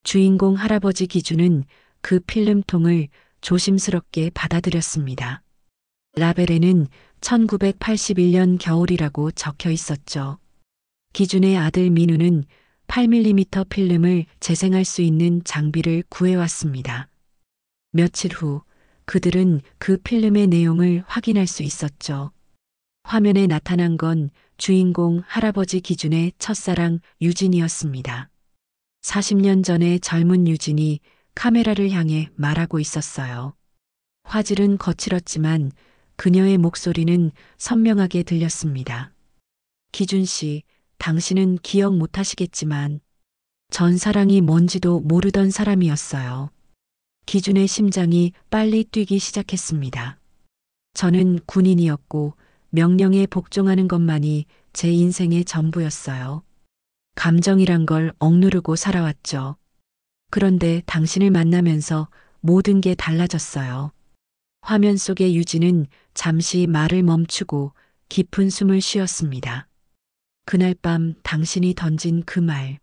주인공 할아버지 기준은 그 필름통을 조심스럽게 받아들였습니다. 라벨에는 1981년 겨울이라고 적혀 있었죠. 기준의 아들 민우는 8mm 필름을 재생할 수 있는 장비를 구해왔습니다. 며칠 후 그들은 그 필름의 내용을 확인할 수 있었죠. 화면에 나타난 건 주인공 할아버지 기준의 첫사랑 유진이었습니다. 40년 전의 젊은 유진이 카메라를 향해 말하고 있었어요. 화질은 거칠었지만 그녀의 목소리는 선명하게 들렸습니다. 기준 씨, 당신은 기억 못하시겠지만 전 사랑이 뭔지도 모르던 사람이었어요. 기준의 심장이 빨리 뛰기 시작했습니다. 저는 군인이었고 명령에 복종하는 것만이 제 인생의 전부였어요. 감정이란 걸 억누르고 살아왔죠. 그런데 당신을 만나면서 모든 게 달라졌어요. 화면 속의 유진은 잠시 말을 멈추고 깊은 숨을 쉬었습니다. 그날 밤 당신이 던진 그 말.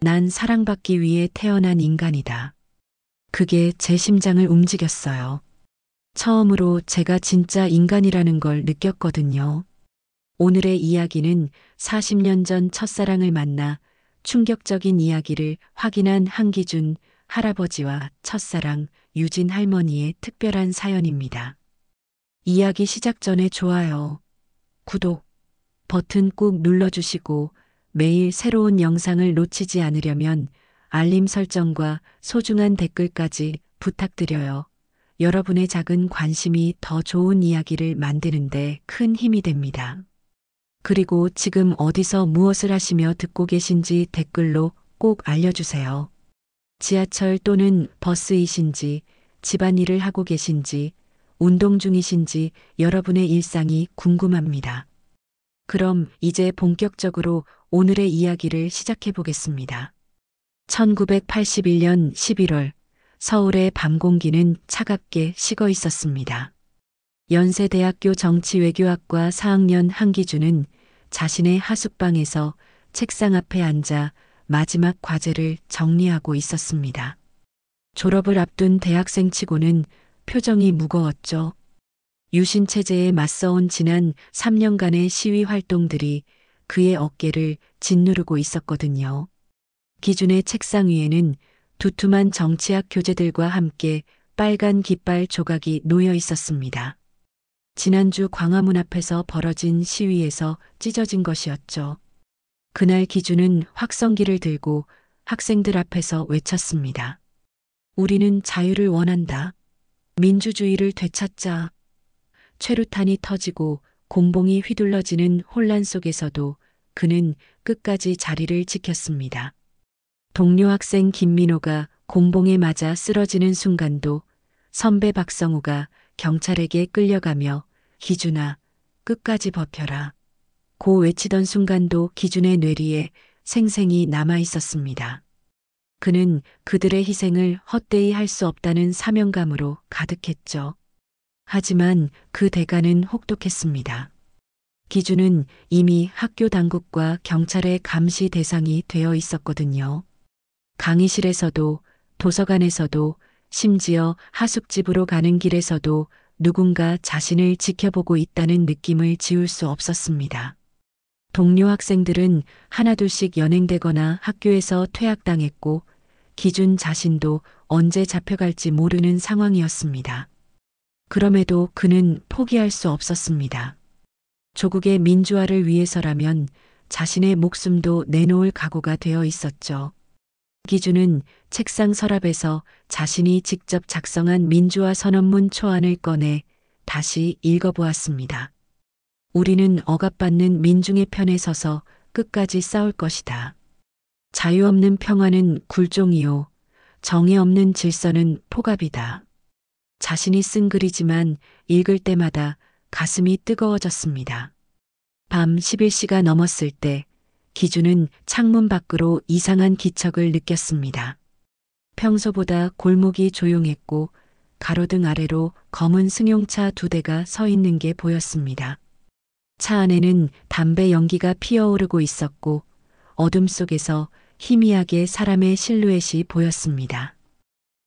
난 사랑받기 위해 태어난 인간이다. 그게 제 심장을 움직였어요. 처음으로 제가 진짜 인간이라는 걸 느꼈거든요. 오늘의 이야기는 40년 전 첫사랑을 만나 충격적인 이야기를 확인한 한기준 할아버지와 첫사랑 유진 할머니의 특별한 사연입니다. 이야기 시작 전에 좋아요, 구독 버튼 꾹 눌러주시고 매일 새로운 영상을 놓치지 않으려면 알림 설정과 소중한 댓글까지 부탁드려요. 여러분의 작은 관심이 더 좋은 이야기를 만드는데 큰 힘이 됩니다. 그리고 지금 어디서 무엇을 하시며 듣고 계신지 댓글로 꼭 알려주세요. 지하철 또는 버스이신지, 집안일을 하고 계신지, 운동 중이신지 여러분의 일상이 궁금합니다. 그럼 이제 본격적으로 오늘의 이야기를 시작해 보겠습니다. 1981년 11월 서울의 밤 공기는 차갑게 식어 있었습니다. 연세대학교 정치외교학과 4학년 한기준은 자신의 하숙방에서 책상 앞에 앉아 마지막 과제를 정리하고 있었습니다. 졸업을 앞둔 대학생치고는 표정이 무거웠죠. 유신 체제에 맞서온 지난 3년간의 시위 활동들이 그의 어깨를 짓누르고 있었거든요. 기준의 책상 위에는 두툼한 정치학 교재들과 함께 빨간 깃발 조각이 놓여 있었습니다. 지난주 광화문 앞에서 벌어진 시위에서 찢어진 것이었죠. 그날 기준은 확성기를 들고 학생들 앞에서 외쳤습니다. 우리는 자유를 원한다. 민주주의를 되찾자. 최루탄이 터지고 곤봉이 휘둘러지는 혼란 속에서도 그는 끝까지 자리를 지켰습니다. 동료 학생 김민호가 곤봉에 맞아 쓰러지는 순간도 선배 박성우가 경찰에게 끌려가며 기준아, 끝까지 버텨라. 고 외치던 순간도 기준의 뇌리에 생생히 남아 있었습니다. 그는 그들의 희생을 헛되이 할 수 없다는 사명감으로 가득했죠. 하지만 그 대가는 혹독했습니다. 기준은 이미 학교 당국과 경찰의 감시 대상이 되어 있었거든요. 강의실에서도 도서관에서도 심지어 하숙집으로 가는 길에서도 누군가 자신을 지켜보고 있다는 느낌을 지울 수 없었습니다. 동료 학생들은 하나둘씩 연행되거나 학교에서 퇴학당했고 기준 자신도 언제 잡혀갈지 모르는 상황이었습니다. 그럼에도 그는 포기할 수 없었습니다. 조국의 민주화를 위해서라면 자신의 목숨도 내놓을 각오가 되어 있었죠. 기준은 책상 서랍에서 자신이 직접 작성한 민주화 선언문 초안을 꺼내 다시 읽어보았습니다. 우리는 억압받는 민중의 편에 서서 끝까지 싸울 것이다. 자유 없는 평화는 굴종이요. 정의 없는 질서는 포갑이다. 자신이 쓴 글이지만 읽을 때마다 가슴이 뜨거워졌습니다. 밤 11시가 넘었을 때 기준은 창문 밖으로 이상한 기척을 느꼈습니다. 평소보다 골목이 조용했고 가로등 아래로 검은 승용차 2대가 서 있는 게 보였습니다. 차 안에는 담배 연기가 피어오르고 있었고 어둠 속에서 희미하게 사람의 실루엣이 보였습니다.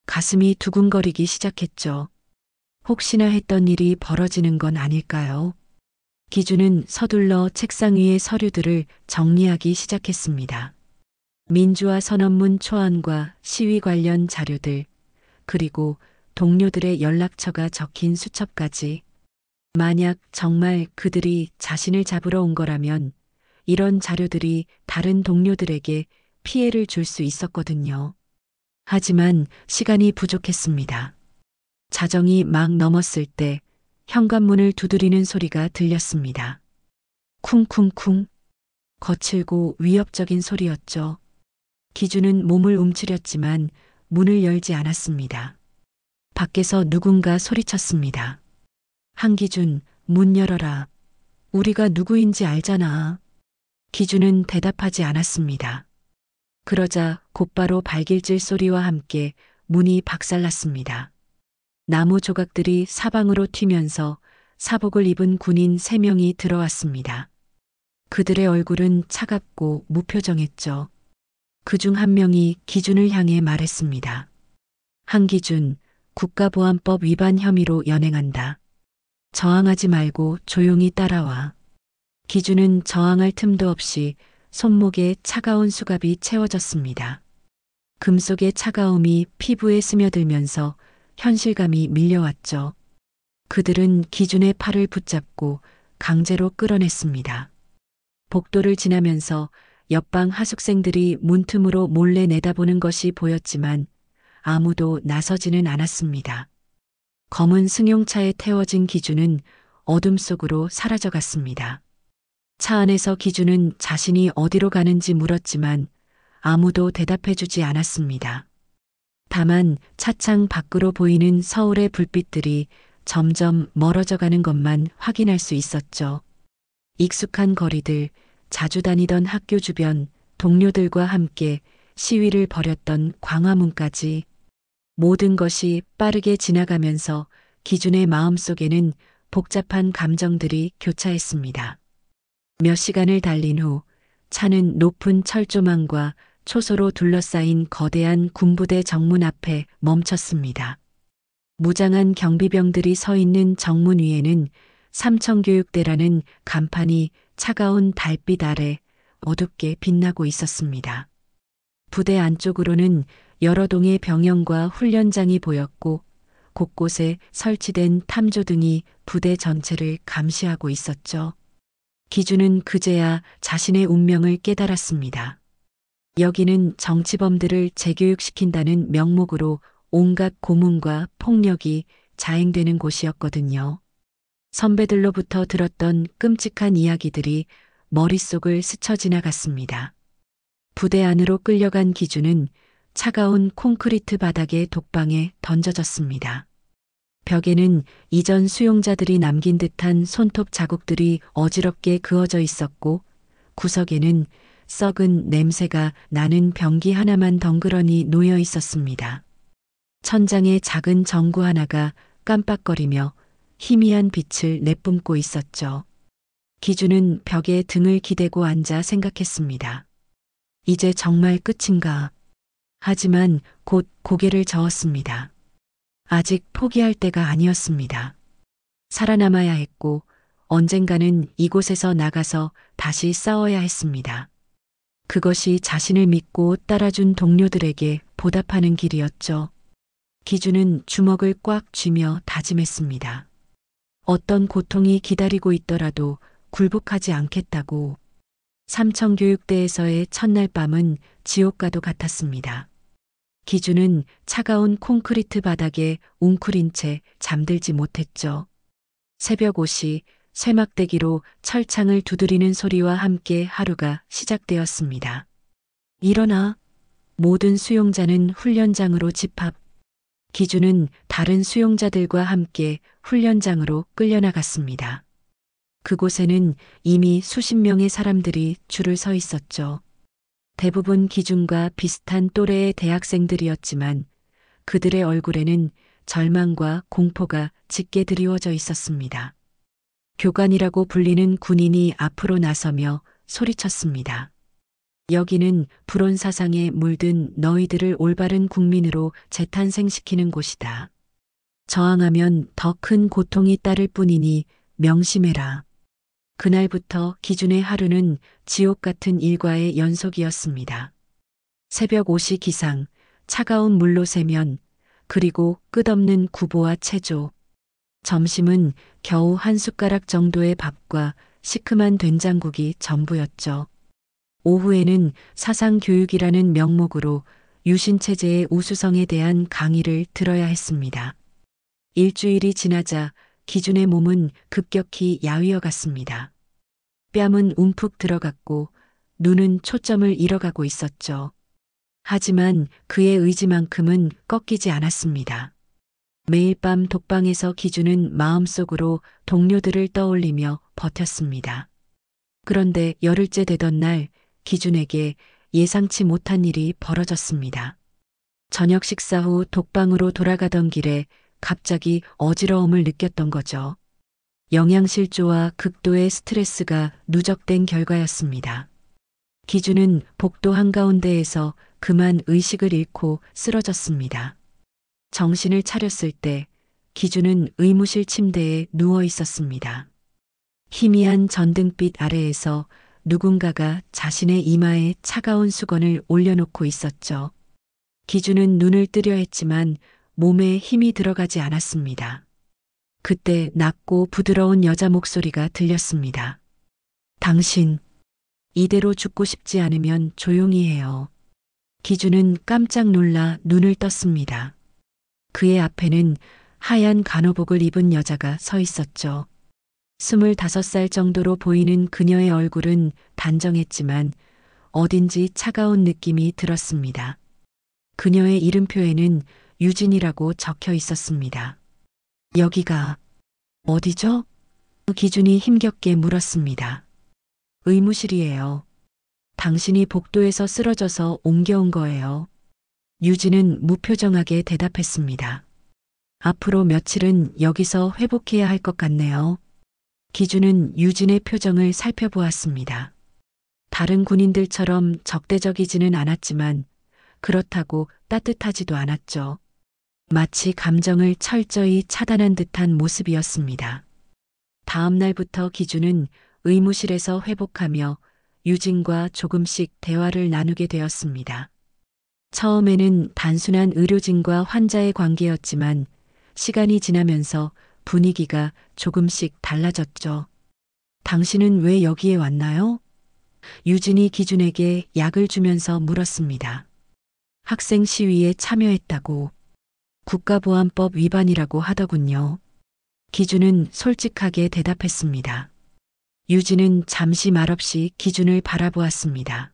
가슴이 두근거리기 시작했죠. 혹시나 했던 일이 벌어지는 건 아닐까요? 기준은 서둘러 책상 위의 서류들을 정리하기 시작했습니다. 민주화 선언문 초안과 시위 관련 자료들, 그리고 동료들의 연락처가 적힌 수첩까지. 만약 정말 그들이 자신을 잡으러 온 거라면 이런 자료들이 다른 동료들에게 피해를 줄 수 있었거든요. 하지만 시간이 부족했습니다. 자정이 막 넘었을 때 현관문을 두드리는 소리가 들렸습니다. 쿵쿵쿵. 거칠고 위협적인 소리였죠. 기준은 몸을 움츠렸지만 문을 열지 않았습니다. 밖에서 누군가 소리쳤습니다. 한기준, 문 열어라. 우리가 누구인지 알잖아. 기준은 대답하지 않았습니다. 그러자 곧바로 발길질 소리와 함께 문이 박살났습니다. 나무 조각들이 사방으로 튀면서 사복을 입은 군인 3명이 들어왔습니다. 그들의 얼굴은 차갑고 무표정했죠. 그중 한 명이 기준을 향해 말했습니다. 한기준, 국가보안법 위반 혐의로 연행한다. 저항하지 말고 조용히 따라와. 기준은 저항할 틈도 없이 손목에 차가운 수갑이 채워졌습니다. 금속의 차가움이 피부에 스며들면서 현실감이 밀려왔죠. 그들은 기준의 팔을 붙잡고 강제로 끌어냈습니다. 복도를 지나면서 옆방 하숙생들이 문틈으로 몰래 내다보는 것이 보였지만 아무도 나서지는 않았습니다. 검은 승용차에 태워진 기준은 어둠 속으로 사라져갔습니다. 차 안에서 기준은 자신이 어디로 가는지 물었지만 아무도 대답해주지 않았습니다. 다만 차창 밖으로 보이는 서울의 불빛들이 점점 멀어져 가는 것만 확인할 수 있었죠. 익숙한 거리들, 자주 다니던 학교 주변, 동료들과 함께 시위를 벌였던 광화문까지 모든 것이 빠르게 지나가면서 기준의 마음속에는 복잡한 감정들이 교차했습니다. 몇 시간을 달린 후 차는 높은 철조망과 초소로 둘러싸인 거대한 군부대 정문 앞에 멈췄습니다. 무장한 경비병들이 서 있는 정문 위에는 삼청교육대라는 간판이 차가운 달빛 아래 어둡게 빛나고 있었습니다. 부대 안쪽으로는 여러 동의 병영과 훈련장이 보였고 곳곳에 설치된 탐조등이 부대 전체를 감시하고 있었죠. 기준은 그제야 자신의 운명을 깨달았습니다. 여기는 정치범들을 재교육시킨다는 명목으로 온갖 고문과 폭력이 자행되는 곳이었거든요. 선배들로부터 들었던 끔찍한 이야기들이 머릿속을 스쳐 지나갔습니다. 부대 안으로 끌려간 기준은 차가운 콘크리트 바닥에 독방에 던져졌습니다. 벽에는 이전 수용자들이 남긴 듯한 손톱 자국들이 어지럽게 그어져 있었고 구석에는 썩은 냄새가 나는 병기 하나만 덩그러니 놓여 있었습니다. 천장에 작은 전구 하나가 깜빡거리며 희미한 빛을 내뿜고 있었죠. 기준은 벽에 등을 기대고 앉아 생각했습니다. 이제 정말 끝인가? 하지만 곧 고개를 저었습니다. 아직 포기할 때가 아니었습니다. 살아남아야 했고 언젠가는 이곳에서 나가서 다시 싸워야 했습니다. 그것이 자신을 믿고 따라준 동료들에게 보답하는 길이었죠. 기준은 주먹을 꽉 쥐며 다짐했습니다. 어떤 고통이 기다리고 있더라도 굴복하지 않겠다고. 삼청교육대에서의 첫날 밤은 지옥과도 같았습니다. 기준은 차가운 콘크리트 바닥에 웅크린 채 잠들지 못했죠. 새벽 5시 쇠막대기로 철창을 두드리는 소리와 함께 하루가 시작되었습니다. 일어나. 모든 수용자는 훈련장으로 집합. 기준은 다른 수용자들과 함께 훈련장으로 끌려나갔습니다. 그곳에는 이미 수십 명의 사람들이 줄을 서 있었죠. 대부분 기준과 비슷한 또래의 대학생들이었지만 그들의 얼굴에는 절망과 공포가 짙게 드리워져 있었습니다. 교관이라고 불리는 군인이 앞으로 나서며 소리쳤습니다. 여기는 불온 사상에 물든 너희들을 올바른 국민으로 재탄생시키는 곳이다. 저항하면 더 큰 고통이 따를 뿐이니 명심해라. 그날부터 기준의 하루는 지옥 같은 일과의 연속이었습니다. 새벽 5시 기상, 차가운 물로 세면, 그리고 끝없는 구보와 체조. 점심은 겨우 한 숟가락 정도의 밥과 시큼한 된장국이 전부였죠. 오후에는 사상교육이라는 명목으로 유신체제의 우수성에 대한 강의를 들어야 했습니다. 일주일이 지나자 기준의 몸은 급격히 야위어 갔습니다. 뺨은 움푹 들어갔고 눈은 초점을 잃어가고 있었죠. 하지만 그의 의지만큼은 꺾이지 않았습니다. 매일 밤 독방에서 기준은 마음속으로 동료들을 떠올리며 버텼습니다. 그런데 열흘째 되던 날 기준에게 예상치 못한 일이 벌어졌습니다. 저녁 식사 후 독방으로 돌아가던 길에 갑자기 어지러움을 느꼈던 거죠. 영양실조와 극도의 스트레스가 누적된 결과였습니다. 기준은 복도 한가운데에서 그만 의식을 잃고 쓰러졌습니다. 정신을 차렸을 때 기준은 의무실 침대에 누워 있었습니다. 희미한 전등빛 아래에서 누군가가 자신의 이마에 차가운 수건을 올려놓고 있었죠. 기준은 눈을 뜨려 했지만 몸에 힘이 들어가지 않았습니다. 그때 낮고 부드러운 여자 목소리가 들렸습니다. 당신, 이대로 죽고 싶지 않으면 조용히 해요. 기준은 깜짝 놀라 눈을 떴습니다. 그의 앞에는 하얀 간호복을 입은 여자가 서 있었죠. 25살 정도로 보이는 그녀의 얼굴은 단정했지만 어딘지 차가운 느낌이 들었습니다. 그녀의 이름표에는 유진이라고 적혀 있었습니다. 여기가 어디죠? 기준이 힘겹게 물었습니다. 의무실이에요. 당신이 복도에서 쓰러져서 옮겨온 거예요. 유진은 무표정하게 대답했습니다. 앞으로 며칠은 여기서 회복해야 할 것 같네요. 기준은 유진의 표정을 살펴보았습니다. 다른 군인들처럼 적대적이지는 않았지만 그렇다고 따뜻하지도 않았죠. 마치 감정을 철저히 차단한 듯한 모습이었습니다. 다음 날부터 기준은 의무실에서 회복하며 유진과 조금씩 대화를 나누게 되었습니다. 처음에는 단순한 의료진과 환자의 관계였지만 시간이 지나면서 분위기가 조금씩 달라졌죠. 당신은 왜 여기에 왔나요? 유진이 기준에게 약을 주면서 물었습니다. 학생 시위에 참여했다고. 국가보안법 위반이라고 하더군요. 기준은 솔직하게 대답했습니다. 유진은 잠시 말없이 기준을 바라보았습니다.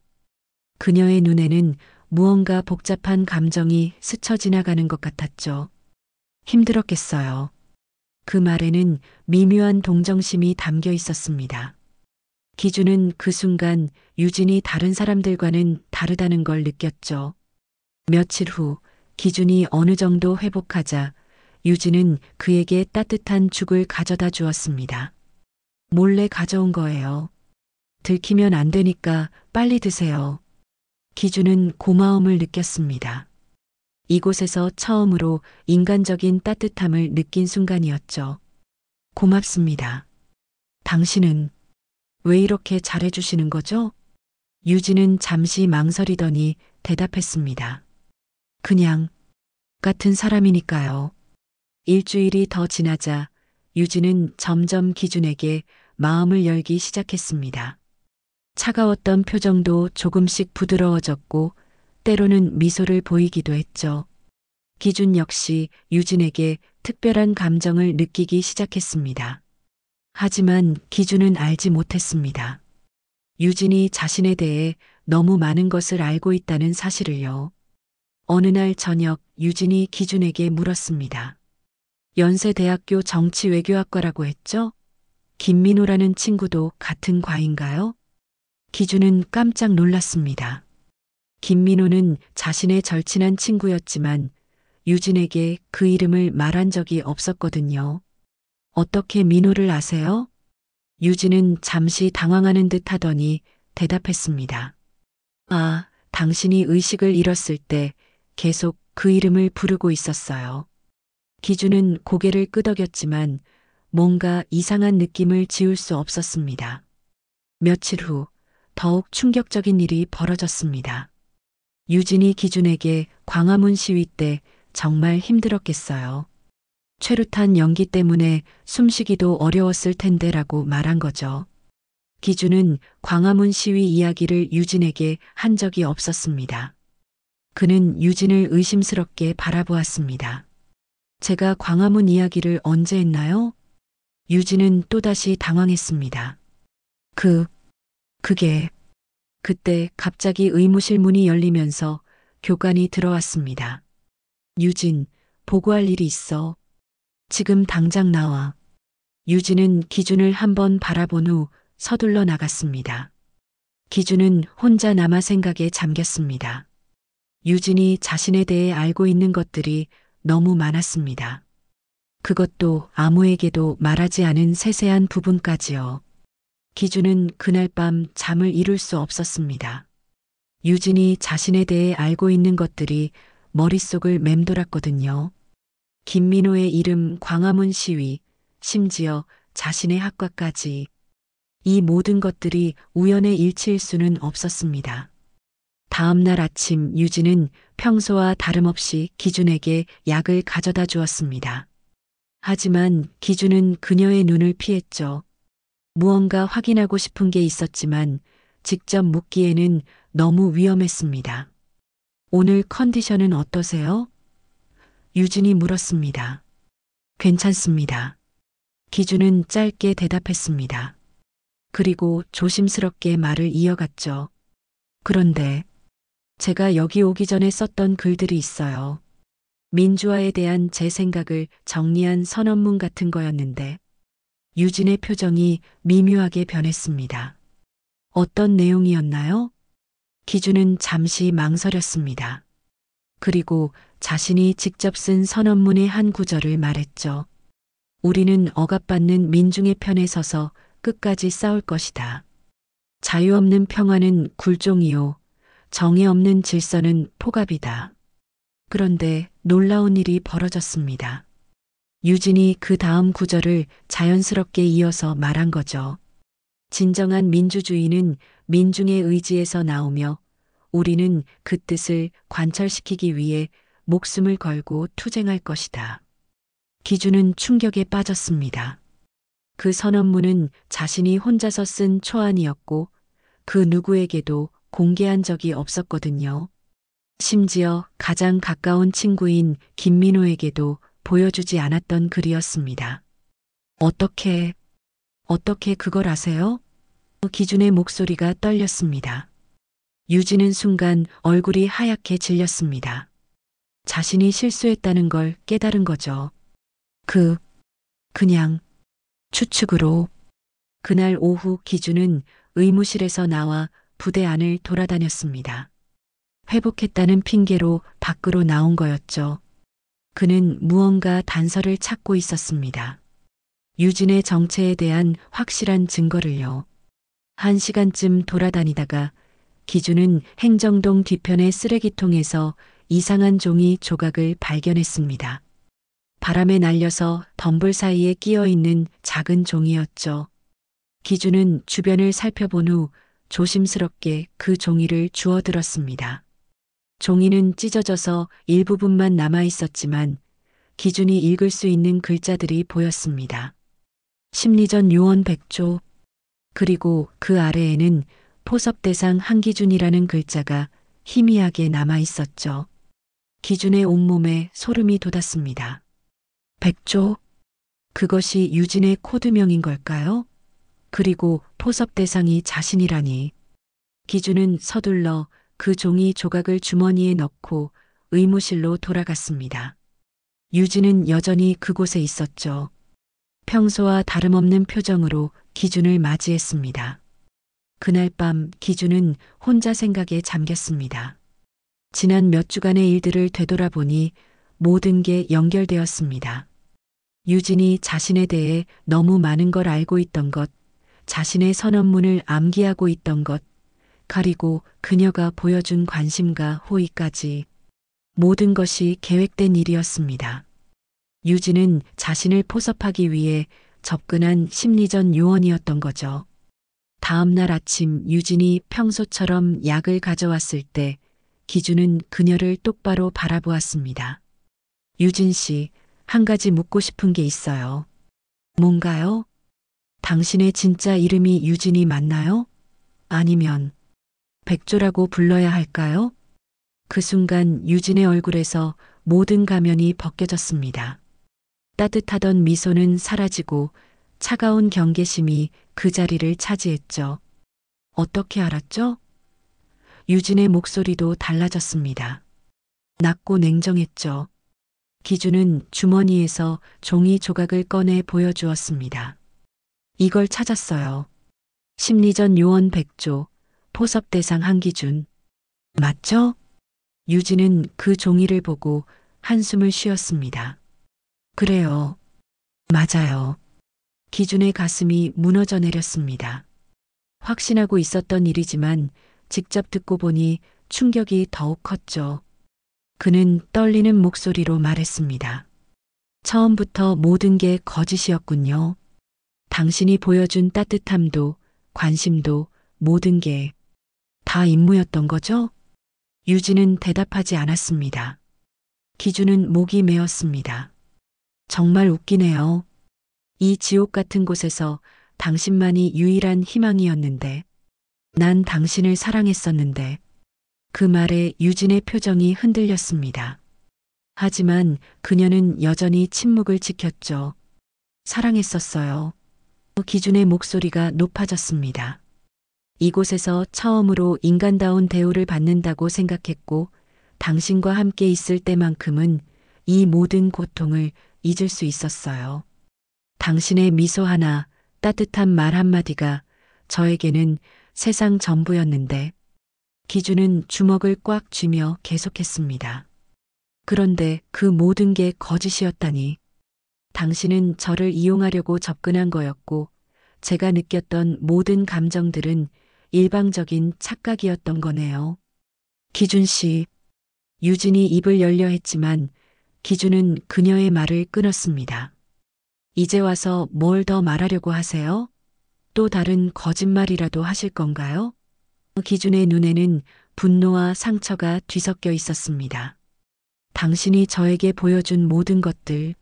그녀의 눈에는 무언가 복잡한 감정이 스쳐 지나가는 것 같았죠. 힘들었겠어요. 그 말에는 미묘한 동정심이 담겨 있었습니다. 기준은 그 순간 유진이 다른 사람들과는 다르다는 걸 느꼈죠. 며칠 후 기준이 어느 정도 회복하자 유진은 그에게 따뜻한 죽을 가져다 주었습니다. 몰래 가져온 거예요. 들키면 안 되니까 빨리 드세요. 기준은 고마움을 느꼈습니다. 이곳에서 처음으로 인간적인 따뜻함을 느낀 순간이었죠. 고맙습니다. 당신은 왜 이렇게 잘해주시는 거죠? 유진은 잠시 망설이더니 대답했습니다. 그냥 같은 사람이니까요. 일주일이 더 지나자 유진은 점점 기준에게 마음을 열기 시작했습니다. 차가웠던 표정도 조금씩 부드러워졌고 때로는 미소를 보이기도 했죠. 기준 역시 유진에게 특별한 감정을 느끼기 시작했습니다. 하지만 기준은 알지 못했습니다. 유진이 자신에 대해 너무 많은 것을 알고 있다는 사실을요. 어느 날 저녁 유진이 기준에게 물었습니다. 연세대학교 정치외교학과라고 했죠? 김민호라는 친구도 같은 과인가요? 기준은 깜짝 놀랐습니다. 김민호는 자신의 절친한 친구였지만 유진에게 그 이름을 말한 적이 없었거든요. 어떻게 민호를 아세요? 유진은 잠시 당황하는 듯 하더니 대답했습니다. 아, 당신이 의식을 잃었을 때 계속 그 이름을 부르고 있었어요. 기준은 고개를 끄덕였지만 뭔가 이상한 느낌을 지울 수 없었습니다. 며칠 후 더욱 충격적인 일이 벌어졌습니다. 유진이 기준에게 광화문 시위 때 정말 힘들었겠어요. 최루탄 연기 때문에 숨쉬기도 어려웠을 텐데라고 말한 거죠. 기준은 광화문 시위 이야기를 유진에게 한 적이 없었습니다. 그는 유진을 의심스럽게 바라보았습니다. 제가 광화문 이야기를 언제 했나요? 유진은 또다시 당황했습니다. 그게, 그때 갑자기 의무실 문이 열리면서 교관이 들어왔습니다. 유진, 보고할 일이 있어. 지금 당장 나와. 유진은 기준을 한번 바라본 후 서둘러 나갔습니다. 기준은 혼자 남아 생각에 잠겼습니다. 유진이 자신에 대해 알고 있는 것들이 너무 많았습니다. 그것도 아무에게도 말하지 않은 세세한 부분까지요. 기준은 그날 밤 잠을 이룰 수 없었습니다. 유진이 자신에 대해 알고 있는 것들이 머릿속을 맴돌았거든요. 김민호의 이름, 광화문 시위, 심지어 자신의 학과까지. 이 모든 것들이 우연의 일치일 수는 없었습니다. 다음 날 아침 유진은 평소와 다름없이 기준에게 약을 가져다 주었습니다. 하지만 기준은 그녀의 눈을 피했죠. 무언가 확인하고 싶은 게 있었지만 직접 묻기에는 너무 위험했습니다. 오늘 컨디션은 어떠세요? 유진이 물었습니다. 괜찮습니다. 기준은 짧게 대답했습니다. 그리고 조심스럽게 말을 이어갔죠. 그런데 제가 여기 오기 전에 썼던 글들이 있어요. 민주화에 대한 제 생각을 정리한 선언문 같은 거였는데 유진의 표정이 미묘하게 변했습니다. 어떤 내용이었나요? 기준은 잠시 망설였습니다. 그리고 자신이 직접 쓴 선언문의 한 구절을 말했죠. 우리는 억압받는 민중의 편에 서서 끝까지 싸울 것이다. 자유 없는 평화는 굴종이요. 정의 없는 질서는 포갑이다. 그런데 놀라운 일이 벌어졌습니다. 유진이 그 다음 구절을 자연스럽게 이어서 말한 거죠. 진정한 민주주의는 민중의 의지에서 나오며 우리는 그 뜻을 관철시키기 위해 목숨을 걸고 투쟁할 것이다. 기준은 충격에 빠졌습니다. 그 선언문은 자신이 혼자서 쓴 초안이었고 그 누구에게도 공개한 적이 없었거든요. 심지어 가장 가까운 친구인 김민호에게도 보여주지 않았던 글이었습니다. 어떻게 그걸 아세요? 기준의 목소리가 떨렸습니다. 유진은 순간 얼굴이 하얗게 질렸습니다. 자신이 실수했다는 걸 깨달은 거죠. 그냥 추측으로. 그날 오후 기준은 의무실에서 나와 부대 안을 돌아다녔습니다. 회복했다는 핑계로 밖으로 나온 거였죠. 그는 무언가 단서를 찾고 있었습니다. 유진의 정체에 대한 확실한 증거를요. 1시간쯤 돌아다니다가 기준은 행정동 뒤편의 쓰레기통에서 이상한 종이 조각을 발견했습니다. 바람에 날려서 덤불 사이에 끼어 있는 작은 종이였죠. 기준은 주변을 살펴본 후 조심스럽게 그 종이를 주워들었습니다. 종이는 찢어져서 일부분만 남아 있었지만 기준이 읽을 수 있는 글자들이 보였습니다. 심리전 요원 100조. 그리고 그 아래에는 포섭 대상 한기준이라는 글자가 희미하게 남아 있었죠. 기준의 온몸에 소름이 돋았습니다. 100조? 그것이 유진의 코드명인 걸까요? 그리고 포섭 대상이 자신이라니. 기준은 서둘러 그 종이 조각을 주머니에 넣고 의무실로 돌아갔습니다. 유진은 여전히 그곳에 있었죠. 평소와 다름없는 표정으로 기준을 맞이했습니다. 그날 밤 기준은 혼자 생각에 잠겼습니다. 지난 몇 주간의 일들을 되돌아보니 모든 게 연결되었습니다. 유진이 자신에 대해 너무 많은 걸 알고 있던 것, 자신의 선언문을 암기하고 있던 것, 그리고 그녀가 보여준 관심과 호의까지 모든 것이 계획된 일이었습니다. 유진은 자신을 포섭하기 위해 접근한 심리전 요원이었던 거죠. 다음 날 아침 유진이 평소처럼 약을 가져왔을 때 기준은 그녀를 똑바로 바라보았습니다. 유진 씨, 한 가지 묻고 싶은 게 있어요. 뭔가요? 당신의 진짜 이름이 유진이 맞나요? 아니면 백조라고 불러야 할까요? 그 순간 유진의 얼굴에서 모든 가면이 벗겨졌습니다. 따뜻하던 미소는 사라지고 차가운 경계심이 그 자리를 차지했죠. 어떻게 알았죠? 유진의 목소리도 달라졌습니다. 낮고 냉정했죠. 기준은 주머니에서 종이 조각을 꺼내 보여주었습니다. 이걸 찾았어요. 심리전 요원 백조, 포섭 대상 한기준. 맞죠? 유진은 그 종이를 보고 한숨을 쉬었습니다. 그래요. 맞아요. 기준의 가슴이 무너져 내렸습니다. 확신하고 있었던 일이지만 직접 듣고 보니 충격이 더욱 컸죠. 그는 떨리는 목소리로 말했습니다. 처음부터 모든 게 거짓이었군요. 당신이 보여준 따뜻함도 관심도 모든 게 다 임무였던 거죠? 유진은 대답하지 않았습니다. 기준은 목이 메었습니다. 정말 웃기네요. 이 지옥 같은 곳에서 당신만이 유일한 희망이었는데, 난 당신을 사랑했었는데, 그 말에 유진의 표정이 흔들렸습니다. 하지만 그녀는 여전히 침묵을 지켰죠. 사랑했었어요. 기준의 목소리가 높아졌습니다. 이곳에서 처음으로 인간다운 대우를 받는다고 생각했고, 당신과 함께 있을 때만큼은 이 모든 고통을 잊을 수 있었어요. 당신의 미소 하나, 따뜻한 말 한마디가 저에게는 세상 전부였는데, 기준은 주먹을 꽉 쥐며 계속했습니다. 그런데 그 모든 게 거짓이었다니. 당신은 저를 이용하려고 접근한 거였고, 제가 느꼈던 모든 감정들은 일방적인 착각이었던 거네요. 기준 씨, 유진이 입을 열려 했지만 기준은 그녀의 말을 끊었습니다. 이제 와서 뭘 더 말하려고 하세요? 또 다른 거짓말이라도 하실 건가요? 기준의 눈에는 분노와 상처가 뒤섞여 있었습니다. 당신이 저에게 보여준 모든 것들,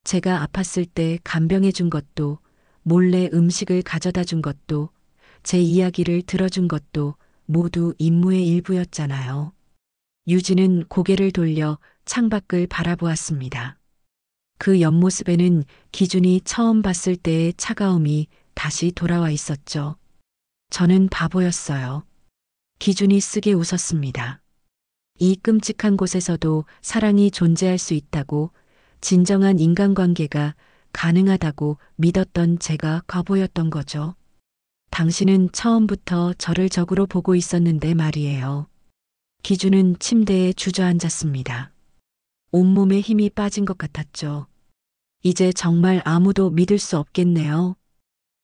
제가 아팠을 때 간병해 준 것도, 몰래 음식을 가져다 준 것도, 제 이야기를 들어준 것도 모두 임무의 일부였잖아요. 유진은 고개를 돌려 창밖을 바라보았습니다. 그 옆모습에는 기준이 처음 봤을 때의 차가움이 다시 돌아와 있었죠. 저는 바보였어요. 기준이 쓰게 웃었습니다. 이 끔찍한 곳에서도 사랑이 존재할 수 있다고, 진정한 인간관계가 가능하다고 믿었던 제가 과보였던 거죠. 당신은 처음부터 저를 적으로 보고 있었는데 말이에요. 기준은 침대에 주저앉았습니다. 온몸에 힘이 빠진 것 같았죠. 이제 정말 아무도 믿을 수 없겠네요.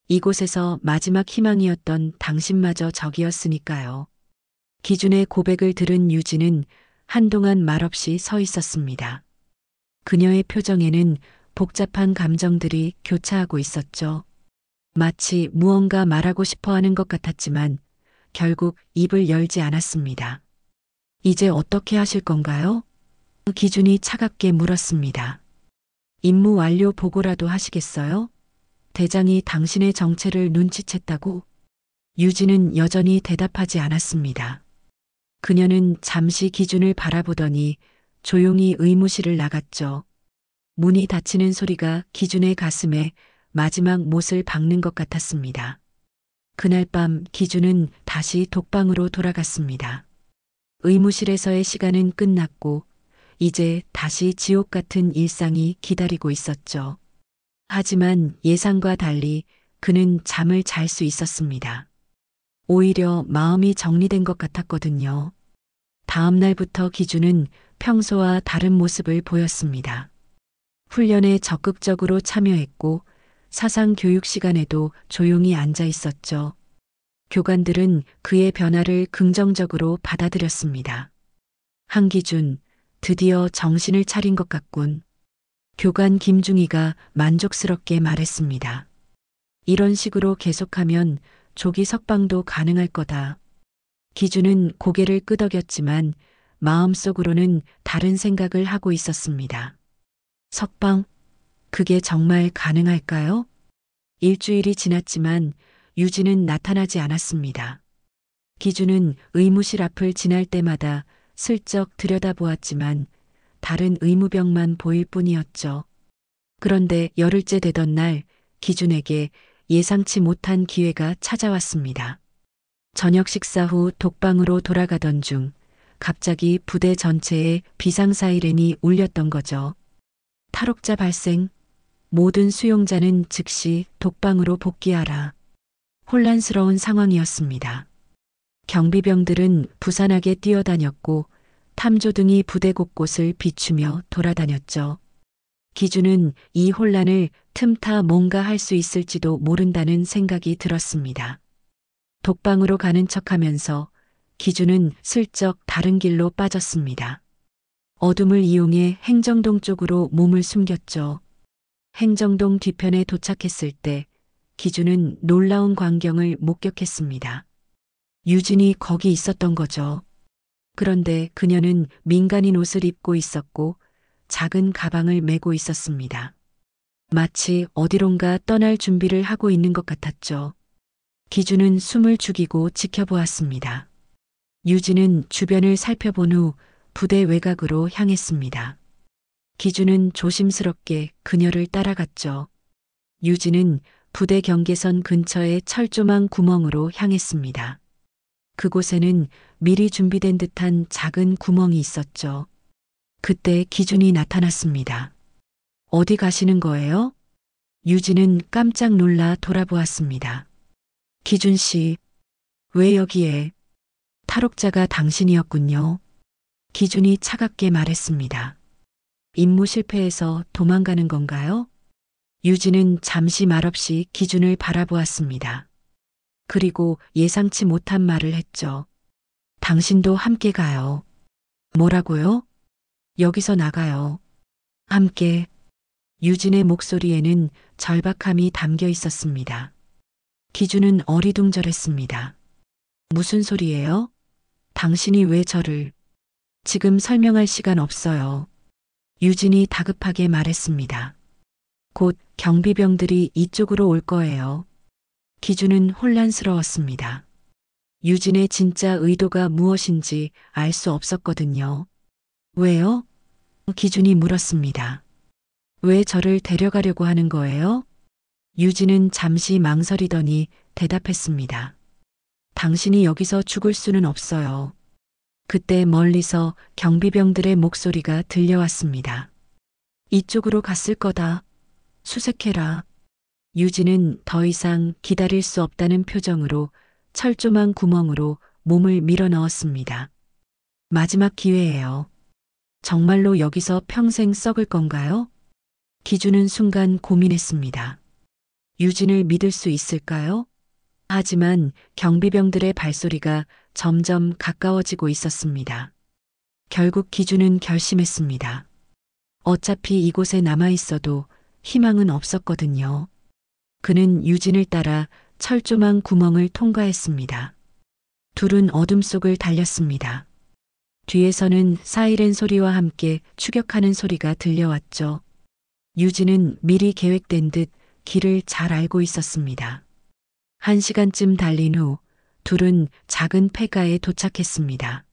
이곳에서 마지막 희망이었던 당신마저 적이었으니까요. 기준의 고백을 들은 유진은 한동안 말없이 서 있었습니다. 그녀의 표정에는 복잡한 감정들이 교차하고 있었죠. 마치 무언가 말하고 싶어 하는 것 같았지만 결국 입을 열지 않았습니다. 이제 어떻게 하실 건가요? 기준이 차갑게 물었습니다. 임무 완료 보고라도 하시겠어요? 대장이 당신의 정체를 눈치챘다고? 유진은 여전히 대답하지 않았습니다. 그녀는 잠시 기준을 바라보더니 조용히 의무실을 나갔죠. 문이 닫히는 소리가 기준의 가슴에 마지막 못을 박는 것 같았습니다. 그날 밤 기준은 다시 독방으로 돌아갔습니다. 의무실에서의 시간은 끝났고 이제 다시 지옥 같은 일상이 기다리고 있었죠. 하지만 예상과 달리 그는 잠을 잘 수 있었습니다. 오히려 마음이 정리된 것 같았거든요. 다음 날부터 기준은 평소와 다른 모습을 보였습니다. 훈련에 적극적으로 참여했고 사상 교육 시간에도 조용히 앉아 있었죠. 교관들은 그의 변화를 긍정적으로 받아들였습니다. 한기준, 드디어 정신을 차린 것 같군. 교관 김중희가 만족스럽게 말했습니다. 이런 식으로 계속하면 조기 석방도 가능할 거다. 기준은 고개를 끄덕였지만 마음속으로는 다른 생각을 하고 있었습니다. 석방? 그게 정말 가능할까요? 일주일이 지났지만 유진은 나타나지 않았습니다. 기준은 의무실 앞을 지날 때마다 슬쩍 들여다보았지만 다른 의무병만 보일 뿐이었죠. 그런데 열흘째 되던 날 기준에게 예상치 못한 기회가 찾아왔습니다. 저녁 식사 후 독방으로 돌아가던 중 갑자기 부대 전체에 비상 사이렌이 울렸던 거죠. 탈옥자 발생. 모든 수용자는 즉시 독방으로 복귀하라. 혼란스러운 상황이었습니다. 경비병들은 부산하게 뛰어다녔고 탐조등이 부대 곳곳을 비추며 돌아다녔죠. 기준은 이 혼란을 틈타 뭔가 할 수 있을지도 모른다는 생각이 들었습니다. 독방으로 가는 척하면서 기준은 슬쩍 다른 길로 빠졌습니다. 어둠을 이용해 행정동 쪽으로 몸을 숨겼죠. 행정동 뒤편에 도착했을 때 기준은 놀라운 광경을 목격했습니다. 유진이 거기 있었던 거죠. 그런데 그녀는 민간인 옷을 입고 있었고 작은 가방을 메고 있었습니다. 마치 어디론가 떠날 준비를 하고 있는 것 같았죠. 기준은 숨을 죽이고 지켜보았습니다. 유진은 주변을 살펴본 후 부대 외곽으로 향했습니다. 기준은 조심스럽게 그녀를 따라갔죠. 유진은 부대 경계선 근처의 철조망 구멍으로 향했습니다. 그곳에는 미리 준비된 듯한 작은 구멍이 있었죠. 그때 기준이 나타났습니다. 어디 가시는 거예요? 유진은 깜짝 놀라 돌아보았습니다. 기준 씨, 왜 여기에? 탈옥자가 당신이었군요. 기준이 차갑게 말했습니다. 임무 실패해서 도망가는 건가요? 유진은 잠시 말없이 기준을 바라보았습니다. 그리고 예상치 못한 말을 했죠. 당신도 함께 가요. 뭐라고요? 여기서 나가요. 함께. 유진의 목소리에는 절박함이 담겨 있었습니다. 기준은 어리둥절했습니다. 무슨 소리예요? 당신이 왜 저를... 지금 설명할 시간 없어요. 유진이 다급하게 말했습니다. 곧 경비병들이 이쪽으로 올 거예요. 기준은 혼란스러웠습니다. 유진의 진짜 의도가 무엇인지 알 수 없었거든요. 왜요? 기준이 물었습니다. 왜 저를 데려가려고 하는 거예요? 유진은 잠시 망설이더니 대답했습니다. 당신이 여기서 죽을 수는 없어요. 그때 멀리서 경비병들의 목소리가 들려왔습니다. 이쪽으로 갔을 거다. 수색해라. 유진은 더 이상 기다릴 수 없다는 표정으로 철조망 구멍으로 몸을 밀어 넣었습니다. 마지막 기회예요. 정말로 여기서 평생 썩을 건가요? 기준은 순간 고민했습니다. 유진을 믿을 수 있을까요? 하지만 경비병들의 발소리가 점점 가까워지고 있었습니다. 결국 기준은 결심했습니다. 어차피 이곳에 남아 있어도 희망은 없었거든요. 그는 유진을 따라 철조망 구멍을 통과했습니다. 둘은 어둠 속을 달렸습니다. 뒤에서는 사이렌 소리와 함께 추격하는 소리가 들려왔죠. 유진은 미리 계획된 듯 길을 잘 알고 있었습니다. 1시간쯤 달린 후 둘은 작은 폐가에 도착했습니다.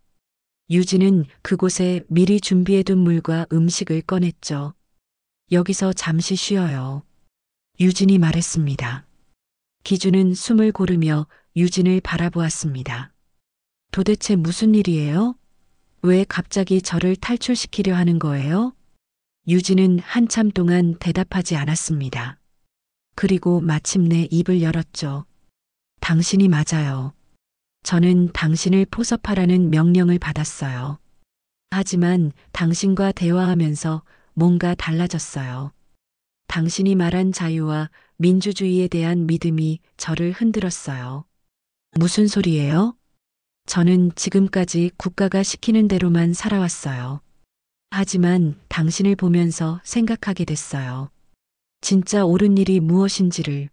유진은 그곳에 미리 준비해둔 물과 음식을 꺼냈죠. 여기서 잠시 쉬어요. 유진이 말했습니다. 기준은 숨을 고르며 유진을 바라보았습니다. 도대체 무슨 일이에요? 왜 갑자기 저를 탈출시키려 하는 거예요? 유진은 한참 동안 대답하지 않았습니다. 그리고 마침내 입을 열었죠. 당신이 맞아요. 저는 당신을 포섭하라는 명령을 받았어요. 하지만 당신과 대화하면서 뭔가 달라졌어요. 당신이 말한 자유와 민주주의에 대한 믿음이 저를 흔들었어요. 무슨 소리예요? 저는 지금까지 국가가 시키는 대로만 살아왔어요. 하지만 당신을 보면서 생각하게 됐어요. 진짜 옳은 일이 무엇인지를.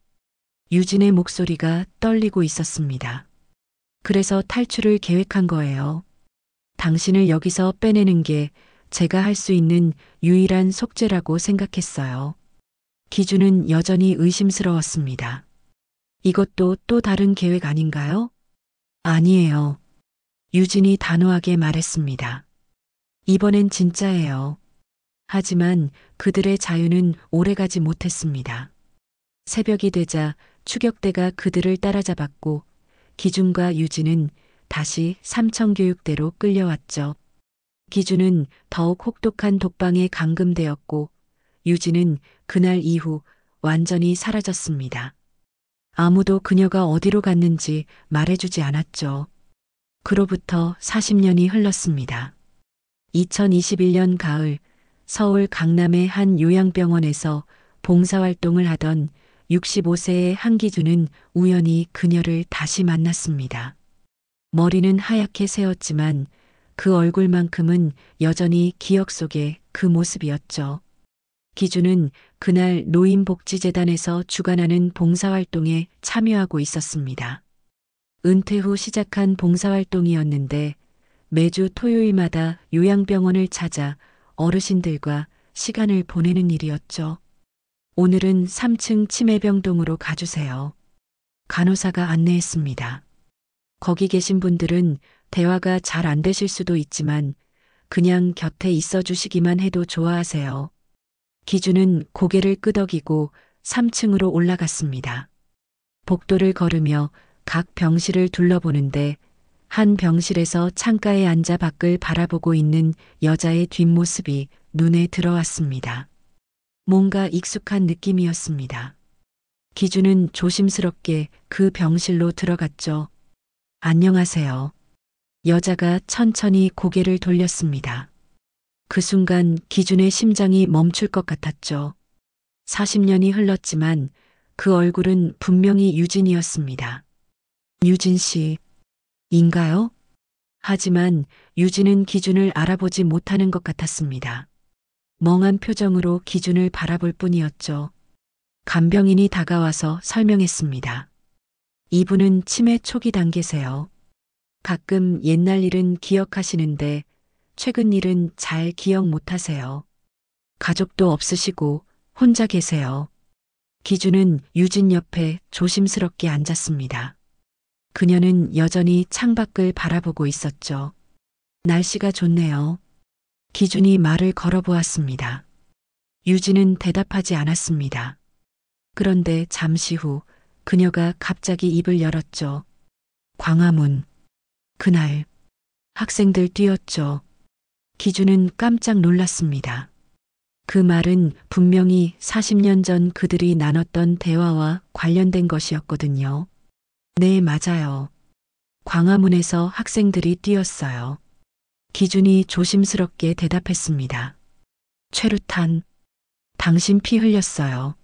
유진의 목소리가 떨리고 있었습니다. 그래서 탈출을 계획한 거예요. 당신을 여기서 빼내는 게 제가 할 수 있는 유일한 속죄라고 생각했어요. 기준은 여전히 의심스러웠습니다. 이것도 또 다른 계획 아닌가요? 아니에요. 유진이 단호하게 말했습니다. 이번엔 진짜예요. 하지만 그들의 자유는 오래가지 못했습니다. 새벽이 되자 추격대가 그들을 따라잡았고 기준과 유진은 다시 삼청교육대로 끌려왔죠. 기준은 더욱 혹독한 독방에 감금되었고 유진은 그날 이후 완전히 사라졌습니다. 아무도 그녀가 어디로 갔는지 말해주지 않았죠. 그로부터 40년이 흘렀습니다. 2021년 가을 서울 강남의 한 요양병원에서 봉사활동을 하던 65세의 한기준은 우연히 그녀를 다시 만났습니다. 머리는 하얗게 새었지만 그 얼굴만큼은 여전히 기억 속에 그 모습이었죠. 기준은 그날 노인복지재단에서 주관하는 봉사활동에 참여하고 있었습니다. 은퇴 후 시작한 봉사활동이었는데 매주 토요일마다 요양병원을 찾아 어르신들과 시간을 보내는 일이었죠. 오늘은 3층 치매병동으로 가주세요. 간호사가 안내했습니다. 거기 계신 분들은 대화가 잘 안 되실 수도 있지만 그냥 곁에 있어 주시기만 해도 좋아하세요. 기준은 고개를 끄덕이고 3층으로 올라갔습니다. 복도를 걸으며 각 병실을 둘러보는데 한 병실에서 창가에 앉아 밖을 바라보고 있는 여자의 뒷모습이 눈에 들어왔습니다. 뭔가 익숙한 느낌이었습니다. 기준은 조심스럽게 그 병실로 들어갔죠. 안녕하세요. 여자가 천천히 고개를 돌렸습니다. 그 순간 기준의 심장이 멈출 것 같았죠. 40년이 흘렀지만 그 얼굴은 분명히 유진이었습니다. 유진 씨, 인가요? 하지만 유진은 기준을 알아보지 못하는 것 같았습니다. 멍한 표정으로 기준을 바라볼 뿐이었죠. 간병인이 다가와서 설명했습니다. 이분은 치매 초기 단계세요. 가끔 옛날 일은 기억하시는데 최근 일은 잘 기억 못하세요. 가족도 없으시고 혼자 계세요. 기준은 유진 옆에 조심스럽게 앉았습니다. 그녀는 여전히 창밖을 바라보고 있었죠. 날씨가 좋네요. 기준이 말을 걸어보았습니다. 유진은 대답하지 않았습니다. 그런데 잠시 후 그녀가 갑자기 입을 열었죠. 광화문. 그날 학생들 뛰었죠. 기준은 깜짝 놀랐습니다. 그 말은 분명히 40년 전 그들이 나눴던 대화와 관련된 것이었거든요. 네, 맞아요. 광화문에서 학생들이 뛰었어요. 기준이 조심스럽게 대답했습니다. 최루탄, 당신 피 흘렸어요.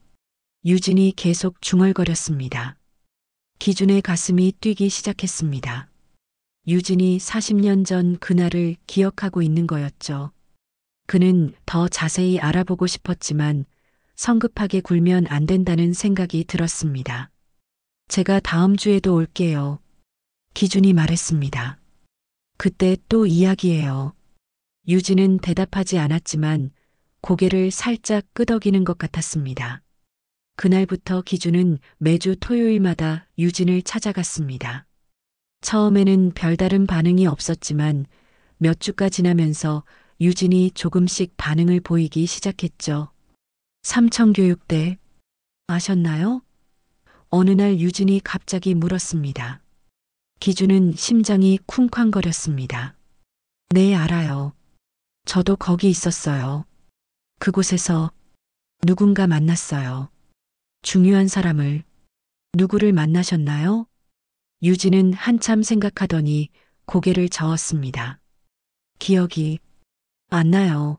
유진이 계속 중얼거렸습니다. 기준의 가슴이 뛰기 시작했습니다. 유진이 40년 전 그날을 기억하고 있는 거였죠. 그는 더 자세히 알아보고 싶었지만 성급하게 굴면 안 된다는 생각이 들었습니다. 제가 다음 주에도 올게요. 기준이 말했습니다. 그때 또 이야기예요. 유진은 대답하지 않았지만 고개를 살짝 끄덕이는 것 같았습니다. 그날부터 기준은 매주 토요일마다 유진을 찾아갔습니다. 처음에는 별다른 반응이 없었지만 몇 주가 지나면서 유진이 조금씩 반응을 보이기 시작했죠. 삼청교육대 아셨나요? 어느 날 유진이 갑자기 물었습니다. 기준은 심장이 쿵쾅거렸습니다. 네, 알아요. 저도 거기 있었어요. 그곳에서 누군가 만났어요. 중요한 사람을. 누구를 만나셨나요? 유진은 한참 생각하더니 고개를 저었습니다. 기억이 안 나요.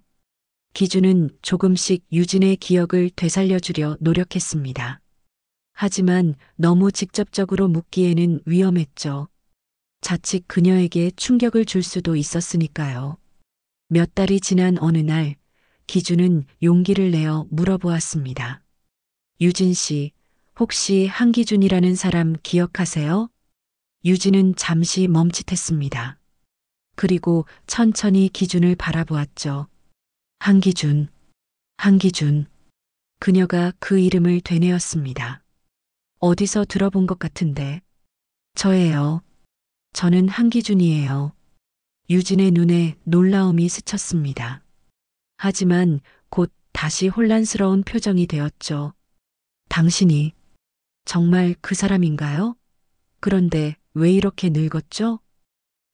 기준은 조금씩 유진의 기억을 되살려주려 노력했습니다. 하지만 너무 직접적으로 묻기에는 위험했죠. 자칫 그녀에게 충격을 줄 수도 있었으니까요. 몇 달이 지난 어느 날, 기준은 용기를 내어 물어보았습니다. 유진 씨, 혹시 한기준이라는 사람 기억하세요? 유진은 잠시 멈칫했습니다. 그리고 천천히 기준을 바라보았죠. 한기준, 한기준. 그녀가 그 이름을 되뇌었습니다. 어디서 들어본 것 같은데. 저예요. 저는 한기준이에요. 유진의 눈에 놀라움이 스쳤습니다. 하지만 곧 다시 혼란스러운 표정이 되었죠. 당신이 정말 그 사람인가요? 그런데 왜 이렇게 늙었죠?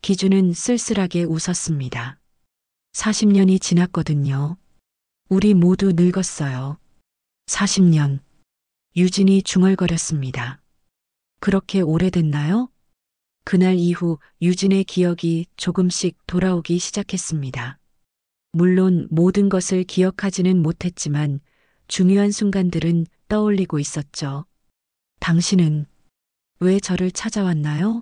기준은 쓸쓸하게 웃었습니다. 40년이 지났거든요. 우리 모두 늙었어요. 40년. 유진이 중얼거렸습니다. 그렇게 오래됐나요? 그날 이후 유진의 기억이 조금씩 돌아오기 시작했습니다. 물론 모든 것을 기억하지는 못했지만 중요한 순간들은 떠올리고 있었죠. 당신은 왜 저를 찾아왔나요?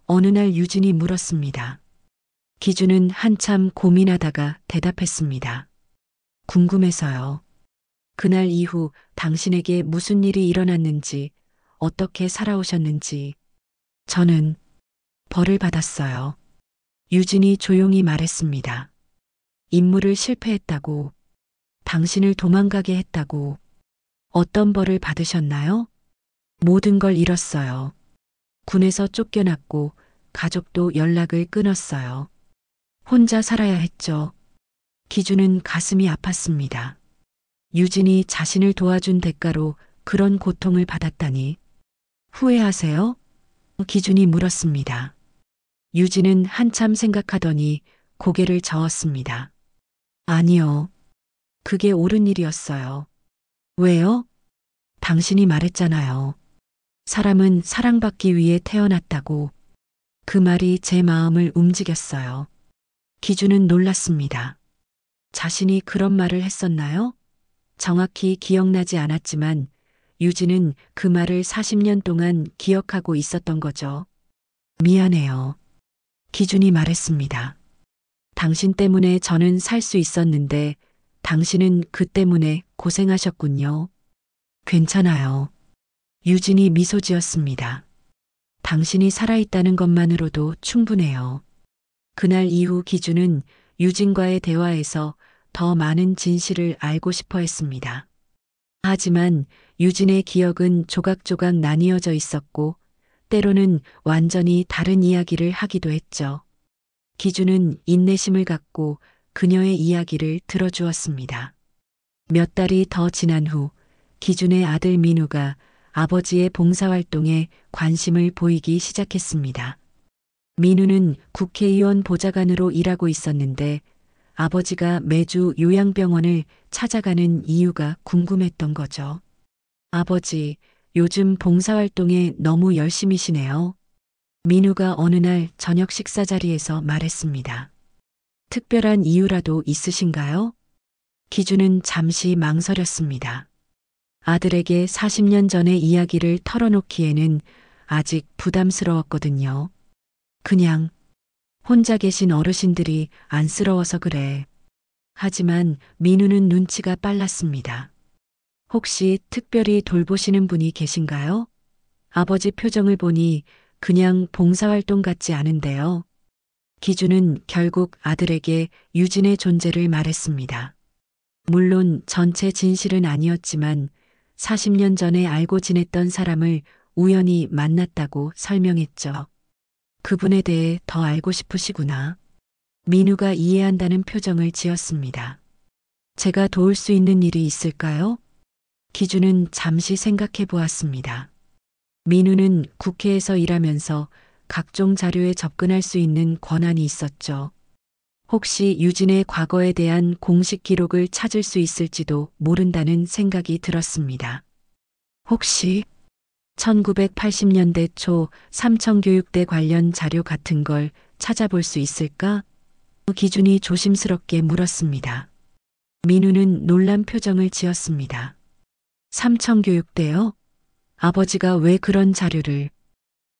어느 날 유진이 물었습니다. 기준은 한참 고민하다가 대답했습니다. 궁금해서요. 그날 이후 당신에게 무슨 일이 일어났는지, 어떻게 살아오셨는지. 저는 벌을 받았어요. 유진이 조용히 말했습니다. 임무를 실패했다고, 당신을 도망가게 했다고. 어떤 벌을 받으셨나요? 모든 걸 잃었어요. 군에서 쫓겨났고 가족도 연락을 끊었어요. 혼자 살아야 했죠. 기준은 가슴이 아팠습니다. 유진이 자신을 도와준 대가로 그런 고통을 받았다니. 후회하세요? 기준이 물었습니다. 유진은 한참 생각하더니 고개를 저었습니다. 아니요. 그게 옳은 일이었어요. 왜요? 당신이 말했잖아요. 사람은 사랑받기 위해 태어났다고. 그 말이 제 마음을 움직였어요. 기준은 놀랐습니다. 자신이 그런 말을 했었나요? 정확히 기억나지 않았지만 유진은 그 말을 40년 동안 기억하고 있었던 거죠. 미안해요. 기준이 말했습니다. 당신 때문에 저는 살 수 있었는데 당신은 그 때문에 고생하셨군요. 괜찮아요. 유진이 미소 지었습니다. 당신이 살아있다는 것만으로도 충분해요. 그날 이후 기준은 유진과의 대화에서 더 많은 진실을 알고 싶어 했습니다. 하지만 유진의 기억은 조각조각 나뉘어져 있었고 때로는 완전히 다른 이야기를 하기도 했죠. 기준은 인내심을 갖고 그녀의 이야기를 들어주었습니다. 몇 달이 더 지난 후 기준의 아들 민우가 아버지의 봉사활동에 관심을 보이기 시작했습니다. 민우는 국회의원 보좌관으로 일하고 있었는데 아버지가 매주 요양병원을 찾아가는 이유가 궁금했던 거죠. 아버지, 요즘 봉사활동에 너무 열심히시네요. 민우가 어느 날 저녁 식사 자리에서 말했습니다. 특별한 이유라도 있으신가요? 기준은 잠시 망설였습니다. 아들에게 40년 전의 이야기를 털어놓기에는 아직 부담스러웠거든요. 그냥 혼자 계신 어르신들이 안쓰러워서 그래. 하지만 민우는 눈치가 빨랐습니다. 혹시 특별히 돌보시는 분이 계신가요? 아버지 표정을 보니 그냥 봉사활동 같지 않은데요. 기준은 결국 아들에게 유진의 존재를 말했습니다. 물론 전체 진실은 아니었지만 40년 전에 알고 지냈던 사람을 우연히 만났다고 설명했죠. 그분에 대해 더 알고 싶으시구나. 민우가 이해한다는 표정을 지었습니다. 제가 도울 수 있는 일이 있을까요? 기준은 잠시 생각해 보았습니다. 민우는 국회에서 일하면서 각종 자료에 접근할 수 있는 권한이 있었죠. 혹시 유진의 과거에 대한 공식 기록을 찾을 수 있을지도 모른다는 생각이 들었습니다. 혹시 1980년대 초 삼청교육대 관련 자료 같은 걸 찾아볼 수 있을까? 기준이 조심스럽게 물었습니다. 민우는 놀란 표정을 지었습니다. 삼청교육대요? 아버지가 왜 그런 자료를?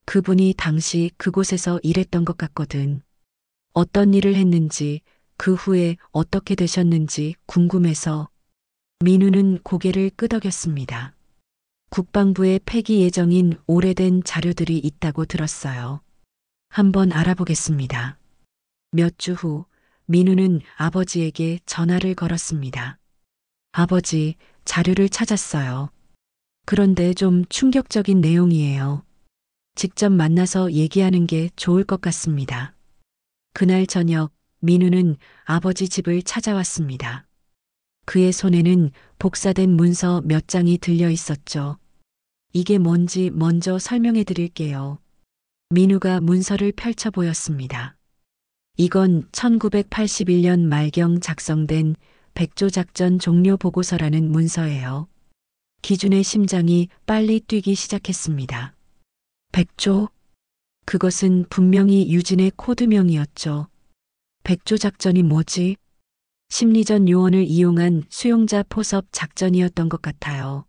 그분이 당시 그곳에서 일했던 것 같거든. 어떤 일을 했는지, 그 후에 어떻게 되셨는지 궁금해서. 민우는 고개를 끄덕였습니다. 국방부에 폐기 예정인 오래된 자료들이 있다고 들었어요. 한번 알아보겠습니다. 몇 주 후, 민우는 아버지에게 전화를 걸었습니다. 아버지, 자료를 찾았어요. 그런데 좀 충격적인 내용이에요. 직접 만나서 얘기하는 게 좋을 것 같습니다. 그날 저녁, 민우는 아버지 집을 찾아왔습니다. 그의 손에는 복사된 문서 몇 장이 들려 있었죠. 이게 뭔지 먼저 설명해 드릴게요. 민우가 문서를 펼쳐 보였습니다. 이건 1981년 말경 작성된 백조작전 종료 보고서라는 문서예요. 기준의 심장이 빨리 뛰기 시작했습니다. 백조? 그것은 분명히 유진의 코드명이었죠. 백조작전이 뭐지? 심리전 요원을 이용한 수용자 포섭 작전이었던 것 같아요.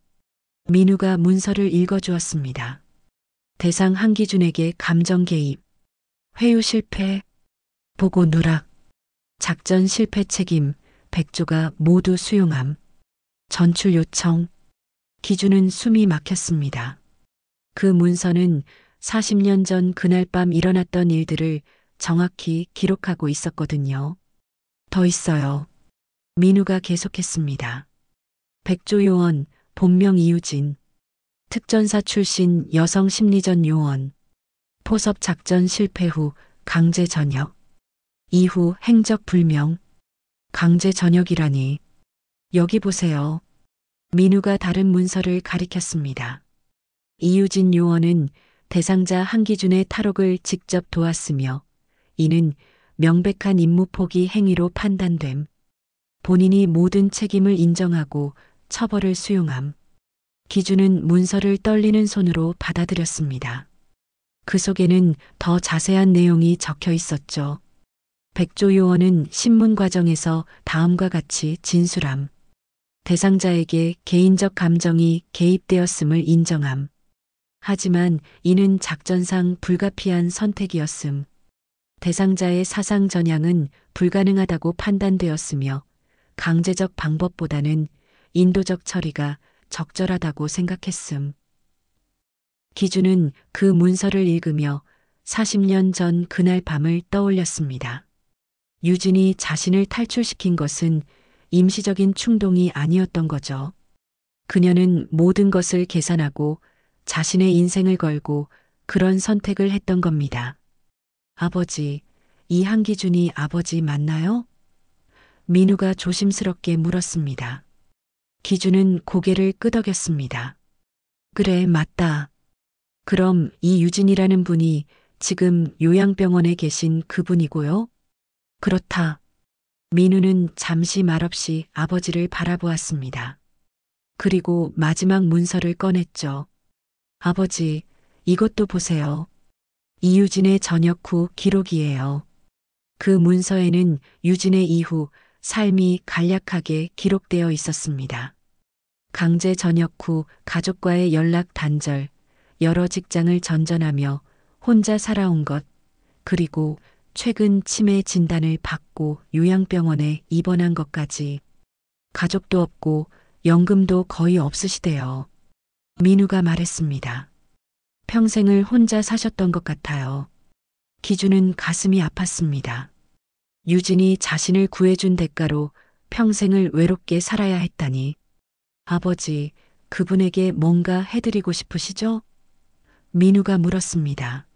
민우가 문서를 읽어주었습니다. 대상 한기준에게 감정 개입, 회유 실패, 보고 누락, 작전 실패 책임, 백조가 모두 수용함, 전출 요청. 기준은 숨이 막혔습니다. 그 문서는 40년 전 그날 밤 일어났던 일들을 정확히 기록하고 있었거든요. 더 있어요. 민우가 계속했습니다. 백조 요원, 본명 이유진, 특전사 출신 여성 심리전 요원, 포섭 작전 실패 후 강제 전역, 이후 행적 불명, 강제 전역이라니. 여기 보세요. 민우가 다른 문서를 가리켰습니다. 이유진 요원은 대상자 한기준의 탈옥을 직접 도왔으며 이는 명백한 임무 포기 행위로 판단됨. 본인이 모든 책임을 인정하고 처벌을 수용함. 기준은 문서를 떨리는 손으로 받아들였습니다. 그 속에는 더 자세한 내용이 적혀 있었죠. 백조 요원은 신문 과정에서 다음과 같이 진술함. 대상자에게 개인적 감정이 개입되었음을 인정함. 하지만 이는 작전상 불가피한 선택이었음. 대상자의 사상 전향은 불가능하다고 판단되었으며 강제적 방법보다는 인도적 처리가 적절하다고 생각했음. 기준은 그 문서를 읽으며 40년 전 그날 밤을 떠올렸습니다. 유진이 자신을 탈출시킨 것은 임시적인 충동이 아니었던 거죠. 그녀는 모든 것을 계산하고 자신의 인생을 걸고 그런 선택을 했던 겁니다. 아버지, 이 한기준이 아버지 맞나요? 민우가 조심스럽게 물었습니다. 기준은 고개를 끄덕였습니다. 그래, 맞다. 그럼 이 유진이라는 분이 지금 요양병원에 계신 그분이고요? 그렇다. 민우는 잠시 말없이 아버지를 바라보았습니다. 그리고 마지막 문서를 꺼냈죠. 아버지, 이것도 보세요. 이유진의 전역 후 기록이에요. 그 문서에는 유진의 이후 삶이 간략하게 기록되어 있었습니다. 강제 전역 후 가족과의 연락 단절, 여러 직장을 전전하며 혼자 살아온 것, 그리고 최근 치매 진단을 받고 요양병원에 입원한 것까지. 가족도 없고 연금도 거의 없으시대요. 민우가 말했습니다. 평생을 혼자 사셨던 것 같아요. 기준은 가슴이 아팠습니다. 유진이 자신을 구해준 대가로 평생을 외롭게 살아야 했다니. 아버지, 그분에게 뭔가 해드리고 싶으시죠? 민우가 물었습니다.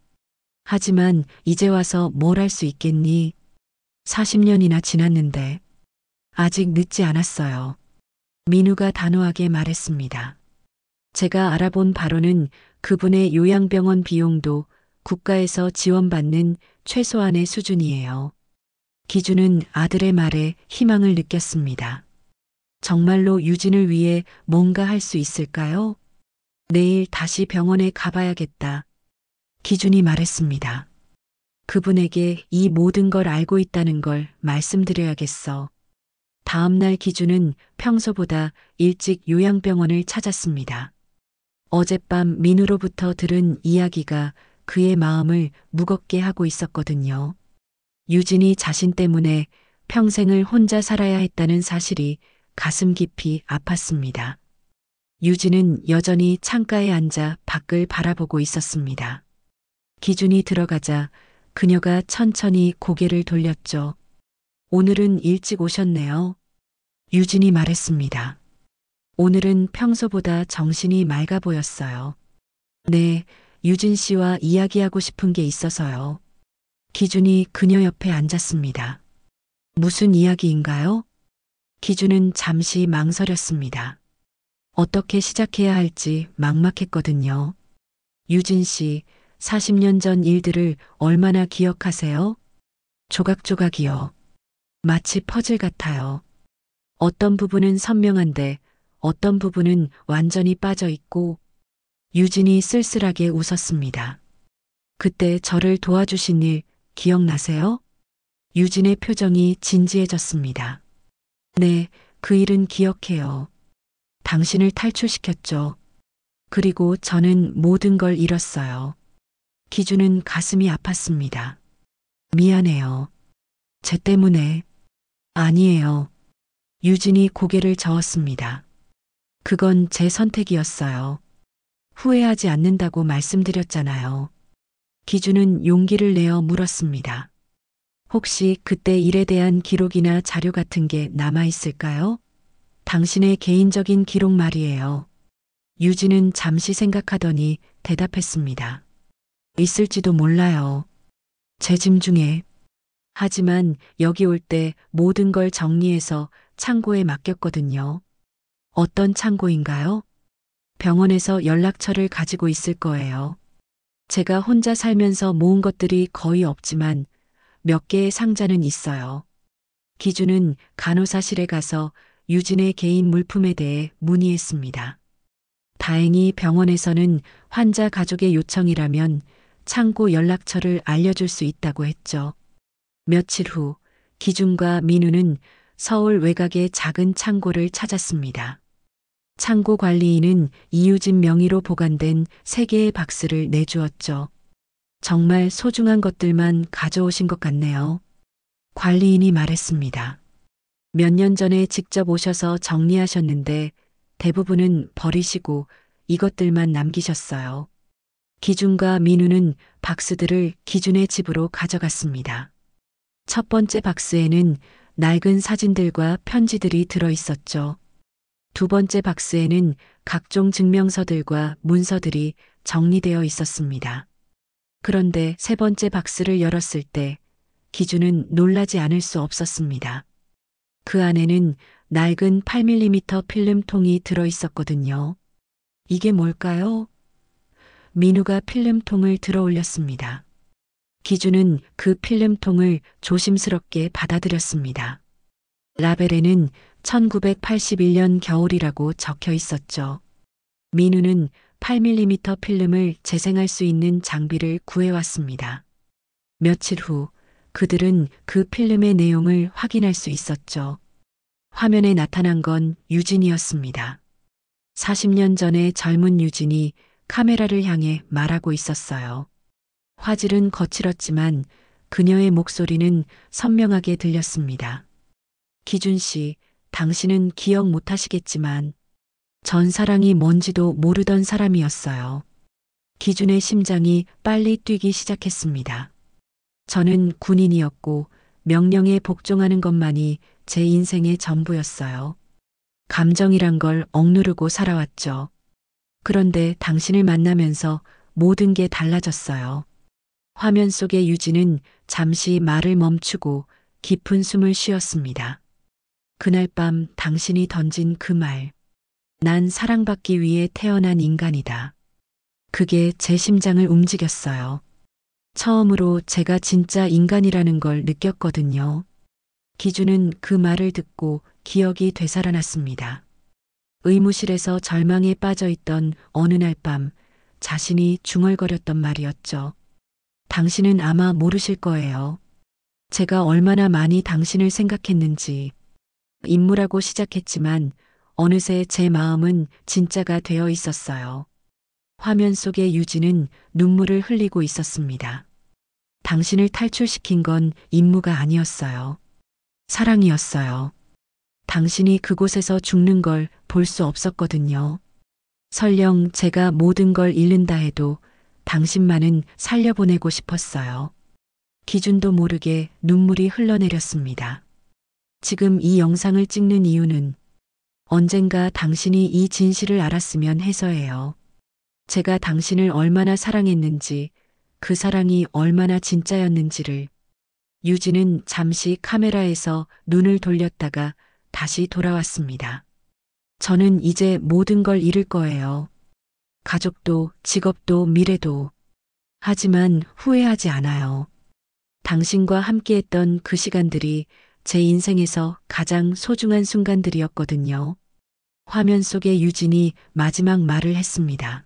하지만 이제 와서 뭘 할 수 있겠니? 40년이나 지났는데. 아직 늦지 않았어요. 민우가 단호하게 말했습니다. 제가 알아본 바로는 그분의 요양병원 비용도 국가에서 지원받는 최소한의 수준이에요. 기준은 아들의 말에 희망을 느꼈습니다. 정말로 유진을 위해 뭔가 할 수 있을까요? 내일 다시 병원에 가봐야겠다. 기준이 말했습니다. 그분에게 이 모든 걸 알고 있다는 걸 말씀드려야겠어. 다음 날 기준은 평소보다 일찍 요양병원을 찾았습니다. 어젯밤 민우로부터 들은 이야기가 그의 마음을 무겁게 하고 있었거든요. 유진이 자신 때문에 평생을 혼자 살아야 했다는 사실이 가슴 깊이 아팠습니다. 유진은 여전히 창가에 앉아 밖을 바라보고 있었습니다. 기준이 들어가자 그녀가 천천히 고개를 돌렸죠. 오늘은 일찍 오셨네요. 유진이 말했습니다. 오늘은 평소보다 정신이 맑아 보였어요. 네, 유진 씨와 이야기하고 싶은 게 있어서요. 기준이 그녀 옆에 앉았습니다. 무슨 이야기인가요? 기준은 잠시 망설였습니다. 어떻게 시작해야 할지 막막했거든요. 유진 씨, 40년 전 일들을 얼마나 기억하세요? 조각조각이요. 마치 퍼즐 같아요. 어떤 부분은 선명한데 어떤 부분은 완전히 빠져 있고. 유진이 쓸쓸하게 웃었습니다. 그때 저를 도와주신 일 기억나세요? 유진의 표정이 진지해졌습니다. 네, 그 일은 기억해요. 당신을 탈출시켰죠. 그리고 저는 모든 걸 잃었어요. 기준은 가슴이 아팠습니다. 미안해요. 쟤 때문에. 아니에요. 유진이 고개를 저었습니다. 그건 제 선택이었어요. 후회하지 않는다고 말씀드렸잖아요. 기준은 용기를 내어 물었습니다. 혹시 그때 일에 대한 기록이나 자료 같은 게 남아 있을까요? 당신의 개인적인 기록 말이에요. 유진은 잠시 생각하더니 대답했습니다. 있을지도 몰라요. 제 짐 중에. 하지만 여기 올 때 모든 걸 정리해서 창고에 맡겼거든요. 어떤 창고인가요? 병원에서 연락처를 가지고 있을 거예요. 제가 혼자 살면서 모은 것들이 거의 없지만 몇 개의 상자는 있어요. 기준은 간호사실에 가서 유진의 개인 물품에 대해 문의했습니다. 다행히 병원에서는 환자 가족의 요청이라면 창고 연락처를 알려줄 수 있다고 했죠. 며칠 후 기준과 민우는 서울 외곽의 작은 창고를 찾았습니다. 창고 관리인은 이유진 명의로 보관된 3개의 박스를 내주었죠. 정말 소중한 것들만 가져오신 것 같네요. 관리인이 말했습니다. 몇 년 전에 직접 오셔서 정리하셨는데 대부분은 버리시고 이것들만 남기셨어요. 기준과 민우는 박스들을 기준의 집으로 가져갔습니다. 첫 번째 박스에는 낡은 사진들과 편지들이 들어 있었죠. 두 번째 박스에는 각종 증명서들과 문서들이 정리되어 있었습니다. 그런데 세 번째 박스를 열었을 때 기준은 놀라지 않을 수 없었습니다. 그 안에는 낡은 8mm 필름통이 들어 있었거든요. 이게 뭘까요? 민우가 필름통을 들어 올렸습니다. 기준은 그 필름통을 조심스럽게 받아들였습니다. 라벨에는 1981년 겨울이라고 적혀 있었죠. 민우는 8mm 필름을 재생할 수 있는 장비를 구해왔습니다. 며칠 후 그들은 그 필름의 내용을 확인할 수 있었죠. 화면에 나타난 건 유진이었습니다. 40년 전에 젊은 유진이 카메라를 향해 말하고 있었어요. 화질은 거칠었지만 그녀의 목소리는 선명하게 들렸습니다. 기준 씨, 당신은 기억 못하시겠지만 전 사랑이 뭔지도 모르던 사람이었어요. 기준의 심장이 빨리 뛰기 시작했습니다. 저는 군인이었고 명령에 복종하는 것만이 제 인생의 전부였어요. 감정이란 걸 억누르고 살아왔죠. 그런데 당신을 만나면서 모든 게 달라졌어요. 화면 속의 유진은 잠시 말을 멈추고 깊은 숨을 쉬었습니다. 그날 밤 당신이 던진 그 말. 난 사랑받기 위해 태어난 인간이다. 그게 제 심장을 움직였어요. 처음으로 제가 진짜 인간이라는 걸 느꼈거든요. 기준은 그 말을 듣고 기억이 되살아났습니다. 의무실에서 절망에 빠져 있던 어느 날 밤 자신이 중얼거렸던 말이었죠. 당신은 아마 모르실 거예요. 제가 얼마나 많이 당신을 생각했는지. 인물하고 시작했지만 어느새 제 마음은 진짜가 되어 있었어요. 화면 속의 유진은 눈물을 흘리고 있었습니다. 당신을 탈출시킨 건 임무가 아니었어요. 사랑이었어요. 당신이 그곳에서 죽는 걸 볼 수 없었거든요. 설령 제가 모든 걸 잃는다 해도 당신만은 살려보내고 싶었어요. 기준도 모르게 눈물이 흘러내렸습니다. 지금 이 영상을 찍는 이유는 언젠가 당신이 이 진실을 알았으면 해서예요. 제가 당신을 얼마나 사랑했는지, 그 사랑이 얼마나 진짜였는지를. 유진은 잠시 카메라에서 눈을 돌렸다가 다시 돌아왔습니다. 저는 이제 모든 걸 잃을 거예요. 가족도, 직업도, 미래도. 하지만 후회하지 않아요. 당신과 함께했던 그 시간들이 제 인생에서 가장 소중한 순간들이었거든요. 화면 속의 유진이 마지막 말을 했습니다.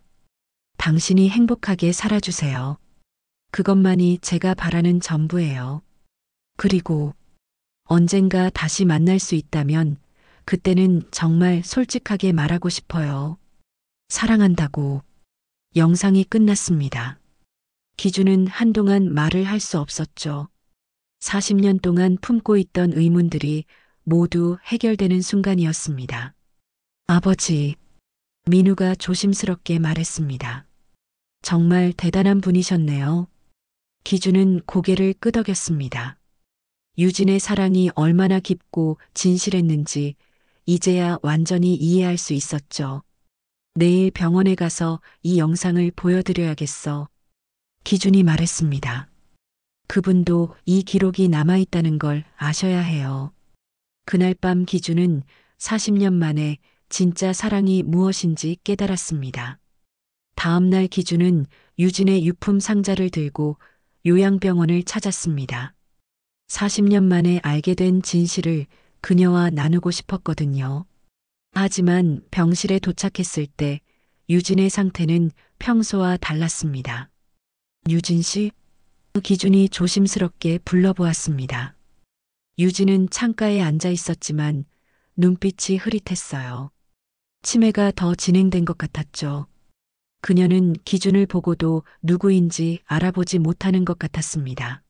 당신이 행복하게 살아주세요. 그것만이 제가 바라는 전부예요. 그리고 언젠가 다시 만날 수 있다면 그때는 정말 솔직하게 말하고 싶어요. 사랑한다고. 영상이 끝났습니다. 기준은 한동안 말을 할 수 없었죠. 40년 동안 품고 있던 의문들이 모두 해결되는 순간이었습니다. 아버지, 민우가 조심스럽게 말했습니다. 정말 대단한 분이셨네요. 기준은 고개를 끄덕였습니다. 유진의 사랑이 얼마나 깊고 진실했는지 이제야 완전히 이해할 수 있었죠. 내일 병원에 가서 이 영상을 보여드려야겠어. 기준이 말했습니다. 그분도 이 기록이 남아있다는 걸 아셔야 해요. 그날 밤 기준은 40년 만에 진짜 사랑이 무엇인지 깨달았습니다. 다음 날 기준은 유진의 유품 상자를 들고 요양병원을 찾았습니다. 40년 만에 알게 된 진실을 그녀와 나누고 싶었거든요. 하지만 병실에 도착했을 때 유진의 상태는 평소와 달랐습니다. 유진 씨? 기준이 조심스럽게 불러보았습니다. 유진은 창가에 앉아 있었지만 눈빛이 흐릿했어요. 치매가 더 진행된 것 같았죠. 그녀는 기준을 보고도 누구인지 알아보지 못하는 것 같았습니다.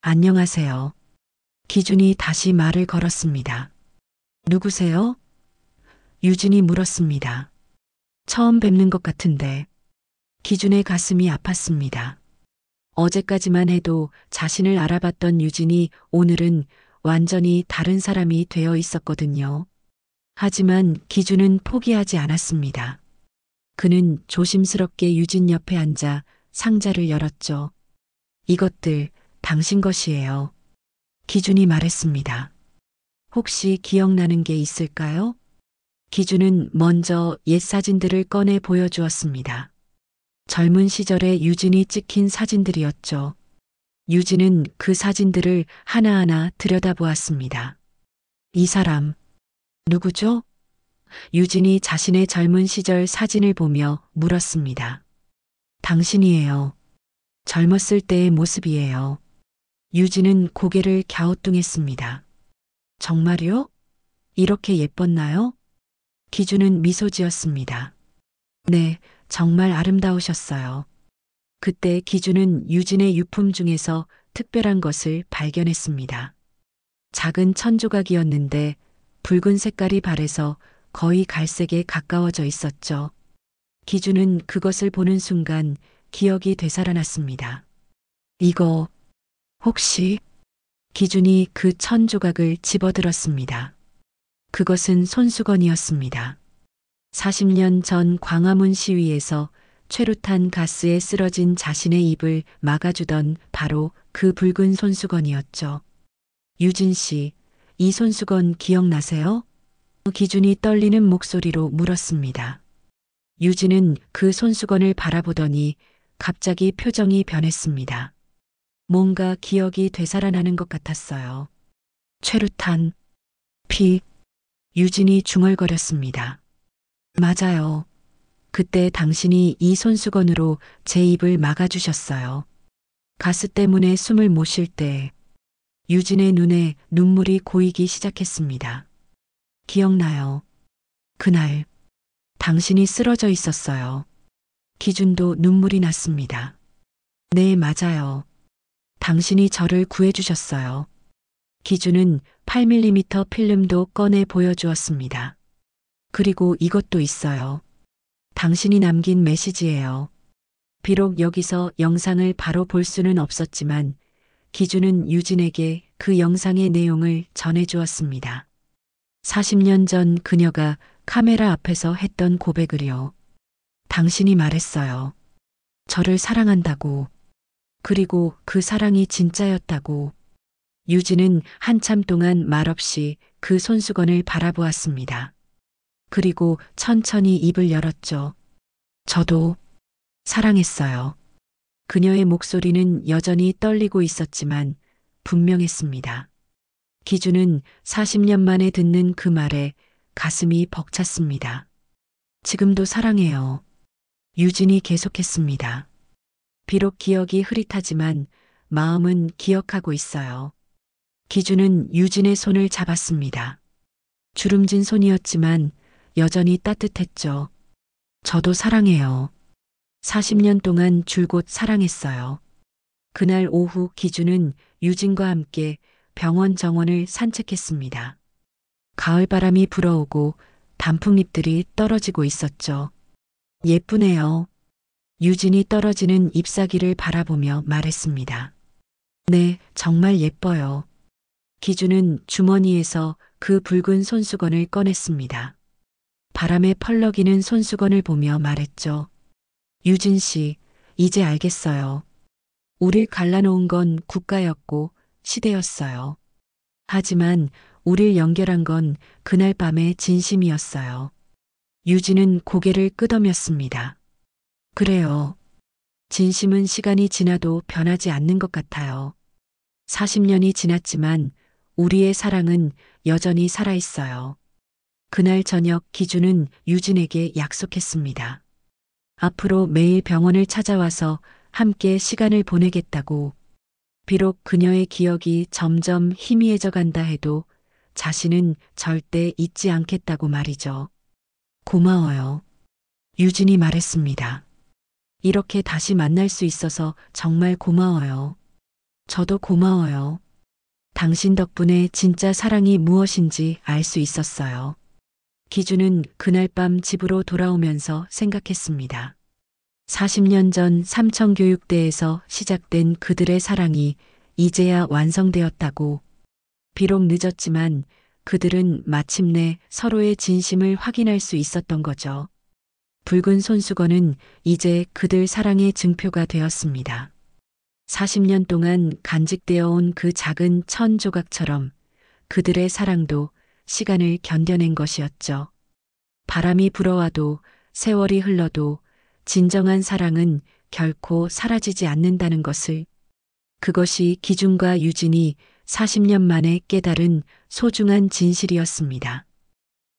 안녕하세요. 기준이 다시 말을 걸었습니다. 누구세요? 유진이 물었습니다. 처음 뵙는 것 같은데. 기준의 가슴이 아팠습니다. 어제까지만 해도 자신을 알아봤던 유진이 오늘은 완전히 다른 사람이 되어 있었거든요. 하지만 기준은 포기하지 않았습니다. 그는 조심스럽게 유진 옆에 앉아 상자를 열었죠. 이것들 당신 것이에요. 기준이 말했습니다. 혹시 기억나는 게 있을까요? 기준은 먼저 옛 사진들을 꺼내 보여주었습니다. 젊은 시절의 유진이 찍힌 사진들이었죠. 유진은 그 사진들을 하나하나 들여다보았습니다. 이 사람, 누구죠? 유진이 자신의 젊은 시절 사진을 보며 물었습니다. 당신이에요. 젊었을 때의 모습이에요. 유진은 고개를 갸우뚱했습니다. 정말요? 이렇게 예뻤나요? 기준은 미소 지었습니다. 네, 정말 아름다우셨어요. 그때 기준은 유진의 유품 중에서 특별한 것을 발견했습니다. 작은 천조각이었는데 붉은 색깔이 바래서 거의 갈색에 가까워져 있었죠. 기준은 그것을 보는 순간 기억이 되살아났습니다. 이거 혹시? 기준이 그 천조각을 집어들었습니다. 그것은 손수건이었습니다. 40년 전 광화문 시위에서 최루탄 가스에 쓰러진 자신의 입을 막아주던 바로 그 붉은 손수건이었죠. 유진 씨, 이 손수건 기억나세요? 기준이 떨리는 목소리로 물었습니다. 유진은 그 손수건을 바라보더니 갑자기 표정이 변했습니다. 뭔가 기억이 되살아나는 것 같았어요. 최루탄, 피, 유진이 중얼거렸습니다. 맞아요. 그때 당신이 이 손수건으로 제 입을 막아주셨어요. 가스 때문에 숨을 못 쉴 때 유진의 눈에 눈물이 고이기 시작했습니다. 기억나요. 그날 당신이 쓰러져 있었어요. 기준도 눈물이 났습니다. 네, 맞아요. 당신이 저를 구해주셨어요. 기준은 8mm 필름도 꺼내 보여주었습니다. 그리고 이것도 있어요. 당신이 남긴 메시지예요. 비록 여기서 영상을 바로 볼 수는 없었지만 기준은 유진에게 그 영상의 내용을 전해주었습니다. 40년 전 그녀가 카메라 앞에서 했던 고백을요. 당신이 말했어요. 저를 사랑한다고. 그리고 그 사랑이 진짜였다고. 유진은 한참 동안 말없이 그 손수건을 바라보았습니다. 그리고 천천히 입을 열었죠. 저도 사랑했어요. 그녀의 목소리는 여전히 떨리고 있었지만 분명했습니다. 기준은 40년 만에 듣는 그 말에 가슴이 벅찼습니다. 지금도 사랑해요. 유진이 계속했습니다. 비록 기억이 흐릿하지만 마음은 기억하고 있어요. 기준은 유진의 손을 잡았습니다. 주름진 손이었지만 여전히 따뜻했죠. 저도 사랑해요. 40년 동안 줄곧 사랑했어요. 그날 오후 기준은 유진과 함께 병원 정원을 산책했습니다. 가을바람이 불어오고 단풍잎들이 떨어지고 있었죠. 예쁘네요. 유진이 떨어지는 잎사귀를 바라보며 말했습니다. 네, 정말 예뻐요. 기준은 주머니에서 그 붉은 손수건을 꺼냈습니다. 바람에 펄럭이는 손수건을 보며 말했죠. 유진 씨, 이제 알겠어요. 우릴 갈라놓은 건 국가였고 시대였어요. 하지만 우릴 연결한 건 그날 밤의 진심이었어요. 유진은 고개를 끄덕였습니다. 그래요. 진심은 시간이 지나도 변하지 않는 것 같아요. 40년이 지났지만 우리의 사랑은 여전히 살아있어요. 그날 저녁 기준은 유진에게 약속했습니다. 앞으로 매일 병원을 찾아와서 함께 시간을 보내겠다고. 비록 그녀의 기억이 점점 희미해져 간다 해도 자신은 절대 잊지 않겠다고 말이죠. 고마워요. 유진이 말했습니다. 이렇게 다시 만날 수 있어서 정말 고마워요. 저도 고마워요. 당신 덕분에 진짜 사랑이 무엇인지 알 수 있었어요. 기준은 그날 밤 집으로 돌아오면서 생각했습니다. 40년 전 삼청교육대에서 시작된 그들의 사랑이 이제야 완성되었다고. 비록 늦었지만 그들은 마침내 서로의 진심을 확인할 수 있었던 거죠. 붉은 손수건은 이제 그들 사랑의 증표가 되었습니다. 40년 동안 간직되어 온 그 작은 천 조각처럼 그들의 사랑도 시간을 견뎌낸 것이었죠. 바람이 불어와도 세월이 흘러도 진정한 사랑은 결코 사라지지 않는다는 것을, 그것이 기준과 유진이 40년 만에 깨달은 소중한 진실이었습니다.